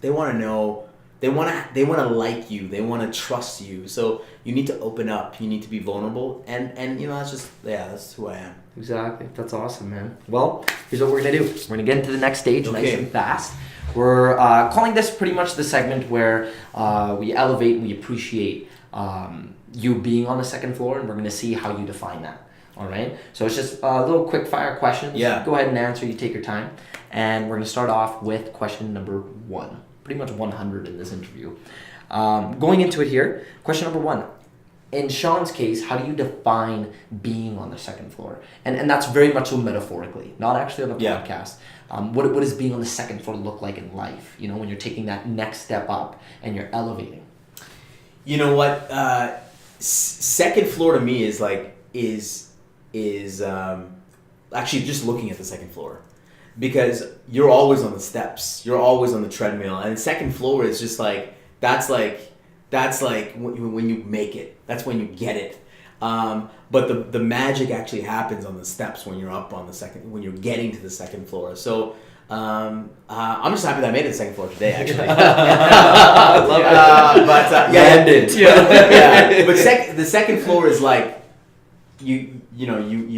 to know they want to like you, they want to trust you. So you need to open up, you need to be vulnerable, and you know, that's who I am. Exactly. That's awesome, man. Well, here's what we're gonna do. We're gonna get into the next stage nice and fast. We're calling this pretty much the segment where we elevate and we appreciate you being on the second floor, and we're gonna see how you define that. All right. So it's just a little quick fire questions. Yeah. Go ahead and answer. You take your time, and we're gonna start off with question number 1. Pretty much 100 in this interview. Going into it here, question number 1. In Shawn's case, how do you define being on the second floor? And that's very much so metaphorically, not actually on the podcast. What does being on the second floor look like in life? You know, when you're taking that next step up and you're elevating. You know what? Second floor to me is actually just looking at the second floor, because you're always on the steps, you're always on the treadmill, and second floor is just that's like when you make it. That's when you get it. But the magic actually happens on the steps when you're up on when you're getting to the second floor. So I'm just happy that I made it to the second floor today, actually. I love it. But the second floor is like you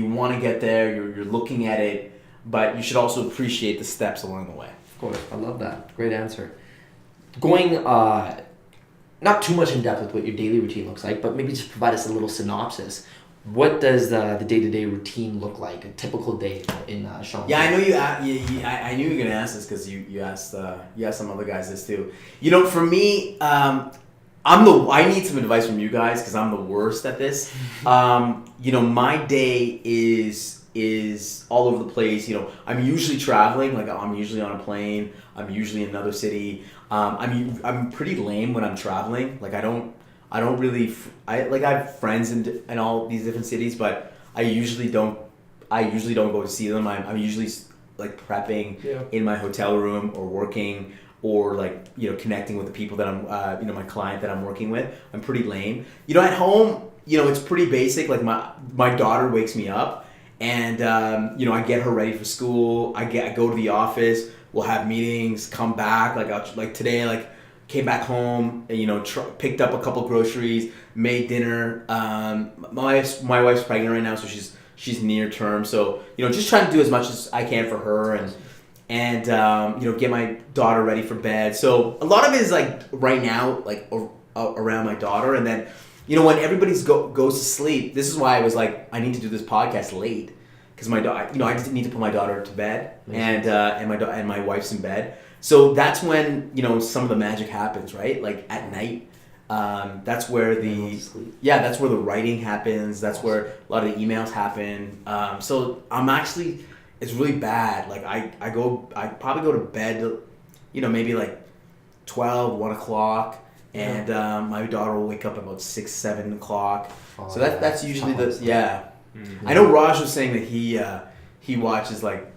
want to get there. You're looking at it, but you should also appreciate the steps along the way. Of course, I love that. Great answer. Going not too much in depth with what your daily routine looks like, but maybe just provide us a little synopsis. What does the day-to-day routine look like? A typical day in Shawn? Yeah, I know I knew you were gonna ask this because you asked some other guys this too. You know, for me, I need some advice from you guys because I'm the worst at this. You know, my day is all over the place. You know, I'm usually traveling. Like, I'm usually on a plane. I'm usually in another city. I'm pretty lame when I'm traveling. Like, I don't really. I have friends in all these different cities, but I usually don't go to see them. I'm usually like prepping in my hotel room or working or like, you know, connecting with the people that I'm my client that I'm working with. I'm pretty lame. You know, at home, you know, it's pretty basic. Like my daughter wakes me up, and you know, I get her ready for school. I go to the office. We'll have meetings. Come back. Like today, like came back home. And, you know, picked up a couple groceries. Made dinner. My wife's pregnant right now, so she's near term. So, you know, just trying to do as much as I can for her and you know, get my daughter ready for bed. So a lot of it is like right now, like around my daughter, and then, you know, when everybody goes to sleep, this is why I was like, I need to do this podcast late, because my daughter, you know, I just need to put my daughter to bed, and my wife's in bed. So that's when, you know, some of the magic happens, right? Like at night, that's where that's where the writing happens. That's where a lot of the emails happen. So I'm actually, it's really bad. Like I probably go to bed, you know, maybe like 12, 1 o'clock. And my daughter will wake up about 6, 7 o'clock. Oh, so that's usually Mm-hmm. I know Raj was saying that he watches like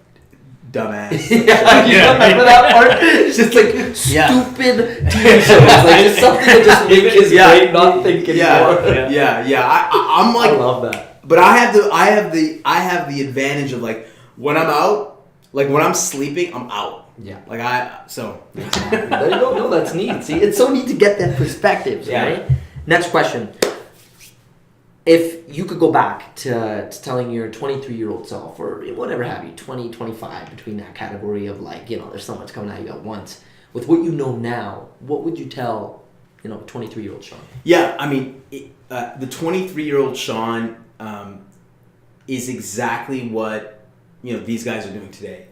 dumbass. Remember that part? It's just like stupid TV shows. Like it's something that just make his brain not think anymore. I'm like, I love that. But I have the advantage of like when I'm out, like when I'm sleeping, I'm out. Yeah. Like there you go. No, that's neat. See, it's so neat to get that perspective, right? Next question. If you could go back to telling your 23-year-old self, or whatever have you, 20, 25, between that category of like, you know, there's so much coming at you at once, with what you know now, what would you tell, you know, 23-year-old Shawn? Yeah, I mean, the 23-year-old Shawn is exactly what, you know, these guys are doing today.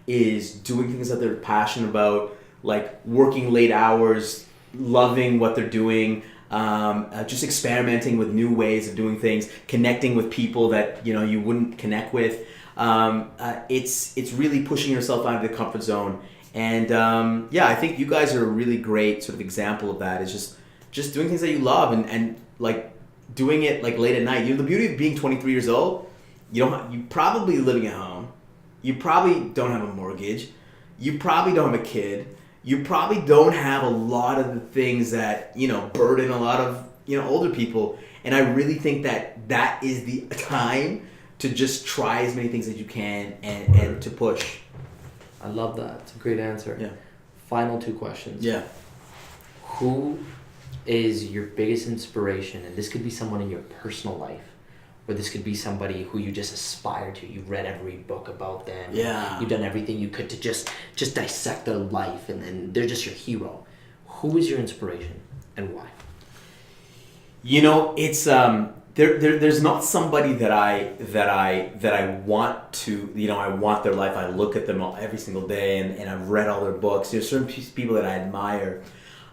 Is doing things that they're passionate about, like working late hours, loving what they're doing, just experimenting with new ways of doing things, connecting with people that, you know, you wouldn't connect with. It's really pushing yourself out of the comfort zone. And I think you guys are a really great sort of example of that. Is just doing things that you love and like doing it like late at night. You know, the beauty of being 23 years old, you probably living at home. You probably don't have a mortgage. You probably don't have a kid. You probably don't have a lot of the things that, you know, burden a lot of, you know, older people. And I really think that is the time to just try as many things as you can and to push. I love that. It's a great answer. Yeah. Final 2 questions. Yeah. who is your biggest inspiration? And this could be someone in your personal life, or this could be somebody who you just aspire to. You've read every book about them. Yeah. You've done everything you could to just dissect their life, and they're just your hero. Who is your inspiration and why? It's there's not somebody that I want to, I want their life. I look at them every single day, and I've read all their books. There's certain people that I admire.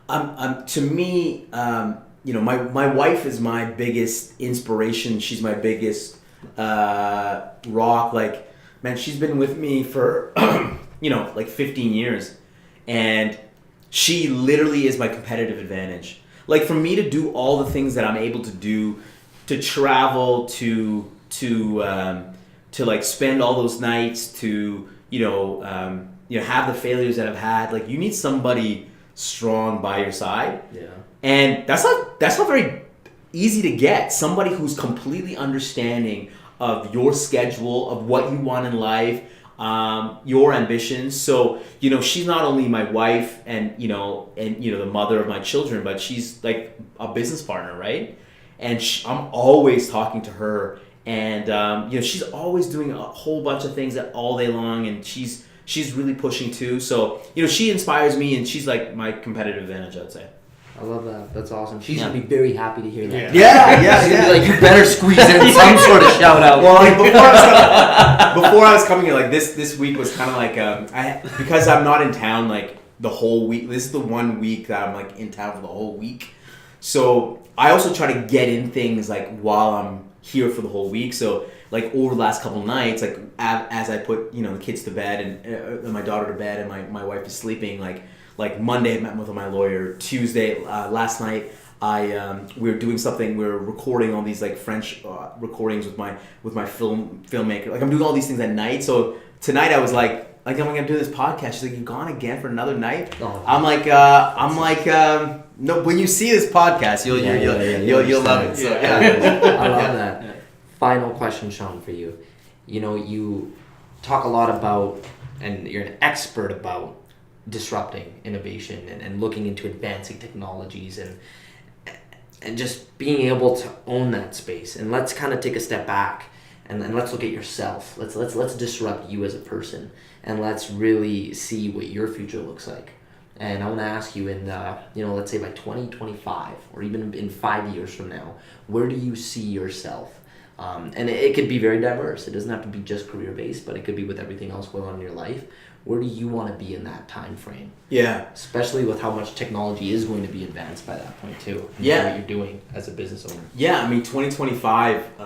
To me, my wife is my biggest inspiration. She's my biggest rock. Like, man, she's been with me for 15 years, and she literally is my competitive advantage. Like, for me to do all the things that I'm able to do, to travel, to like spend all those nights, to have the failures that I've had. Like, you need somebody strong by your side. Yeah. And that's not very easy to get. Somebody who's completely understanding of your schedule, of what you want in life, your ambitions. So, she's not only my wife and the mother of my children, but she's like a business partner, right? And I'm always talking to her, and she's always doing a whole bunch of things all day long, and she's really pushing too. So, she inspires me, and she's like my competitive advantage, I'd say. I love that. That's awesome. She's gonna be very happy to hear that. Yeah. She's gonna be like, you better squeeze in some sort of shout out. Well, like before I was coming here, like this week was kind of like because I'm not in town like the whole week. This is the 1 week that I'm like in town for the whole week. So I also try to get in things like while I'm here for the whole week. So like over the last couple of nights, like as I put the kids to bed and my daughter to bed and my wife is sleeping, like Monday I met with my lawyer. Tuesday last night we were doing something. We were recording all these like French recordings with my filmmaker. Like I'm doing all these things at night. So tonight I was like I'm gonna do this podcast. She's like, "You gone again for another night?" Oh. I'm like, no. When you see this podcast, you'll love it. So, yeah. I love that. Yeah. Final question, Shawn, for you. You talk a lot about, and you're an expert about disrupting innovation and looking into advancing technologies and just being able to own that space. And let's kind of take a step back and let's look at yourself. Let's disrupt you as a person, and let's really see what your future looks like. And I want to ask you in let's say by 2025 or even in 5 years from now, where do you see yourself? And it could be very diverse. It doesn't have to be just career based, but it could be with everything else going on in your life. Where do you want to be in that time frame? Yeah. Especially with how much technology is going to be advanced by that point too. And what you're doing as a business owner. Yeah, I mean 2025.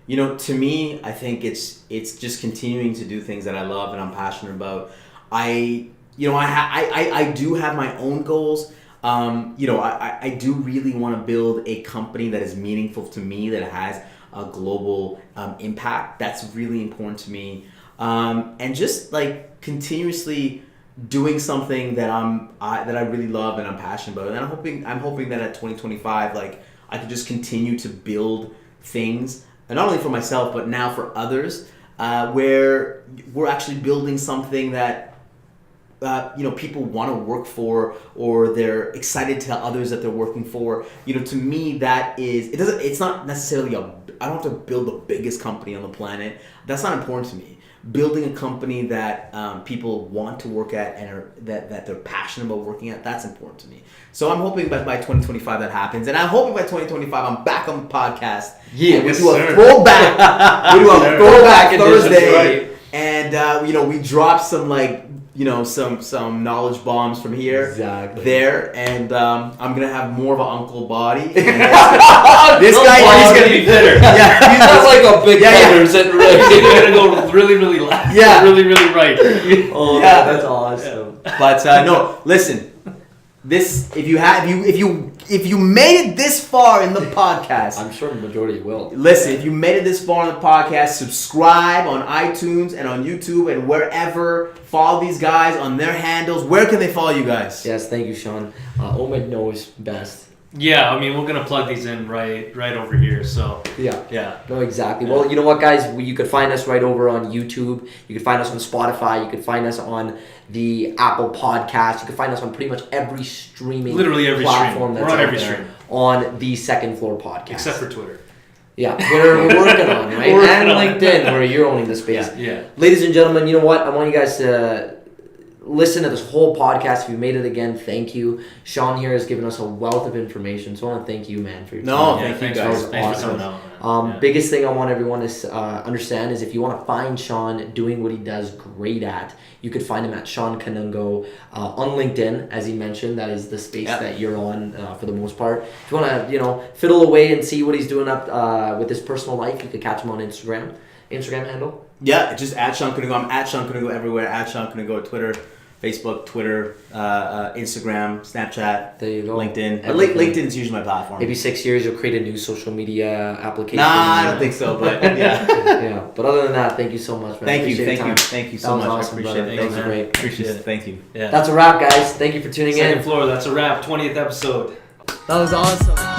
To me, I think it's just continuing to do things that I love and I'm passionate about. I do have my own goals. I do really want to build a company that is meaningful to me, that has a global impact. That's really important to me. And just like continuously doing something that I really love and I'm passionate about. And I'm hoping that at 2025, like I could just continue to build things, and not only for myself but now for others, where we're actually building something that people want to work for, or they're excited to tell others that they're working for. To me, that is, it's not necessarily I don't have to build the biggest company on the planet. That's not important to me. Building a company that people want to work at and that they're passionate about working at, that's important to me. So I'm hoping that by 2025 that happens, and I'm hoping by 2025 I'm back on the podcast. Yeah, we do a throwback. We do a throwback Thursday, right. And we drop some some knowledge bombs from here, there, and I'm gonna have more of an uncle body. This guy, he's gonna be thinner. Yeah, he's not like a big header. He's gonna go really, really left. Yeah, really, really right. Oh, yeah, that's awesome. But no, listen. This, if you made it this far in the podcast, I'm sure the majority will. Listen, if you made it this far in the podcast, subscribe on iTunes and on YouTube and wherever. Follow these guys on their handles. Where can they follow you guys? Yes, thank you, Shawn. Omid knows best. Yeah, I mean, we're gonna plug these in right over here. So yeah, no, exactly. Well, you know what, guys? You could find us right over on YouTube. You could find us on Spotify. You could find us on the Apple Podcast. You could find us on pretty much every streaming literally every platform stream. that's We're on out every there stream on the Second Floor Podcast, except for Twitter. Yeah, Twitter we're working on, right? And LinkedIn, where you're owning the space. Yeah. Ladies and gentlemen, you know what? I want you guys to listen to this whole podcast. If you made it again, thank you. Shawn here has given us a wealth of information, so I want to thank you, man, for your time. No, thank you guys. Thanks for coming out, man. Biggest thing I want everyone to understand is if you want to find Shawn doing what he does great at, you could find him at Shawn Kanungo on LinkedIn, as he mentioned. That is the space that you're on for the most part. If you want to, fiddle away and see what he's doing up with his personal life, you could catch him on Instagram. Instagram handle? Yeah, just at Shawn Kanungo. I'm at Shawn Kanungo everywhere. At Shawn Kanungo, Twitter, Facebook, Twitter, Instagram, Snapchat. There you go. LinkedIn. LinkedIn's usually my platform. Maybe 6 years you'll create a new social media application. Nah, I don't think so, but yeah. Yeah. But other than that, thank you so much, man. Thank you so much. Awesome, I appreciate it. That was great. Appreciate it. Thank you. Yeah. That's a wrap, guys. Thank you for tuning in. Second Floor, that's a wrap. 20th episode. That was awesome.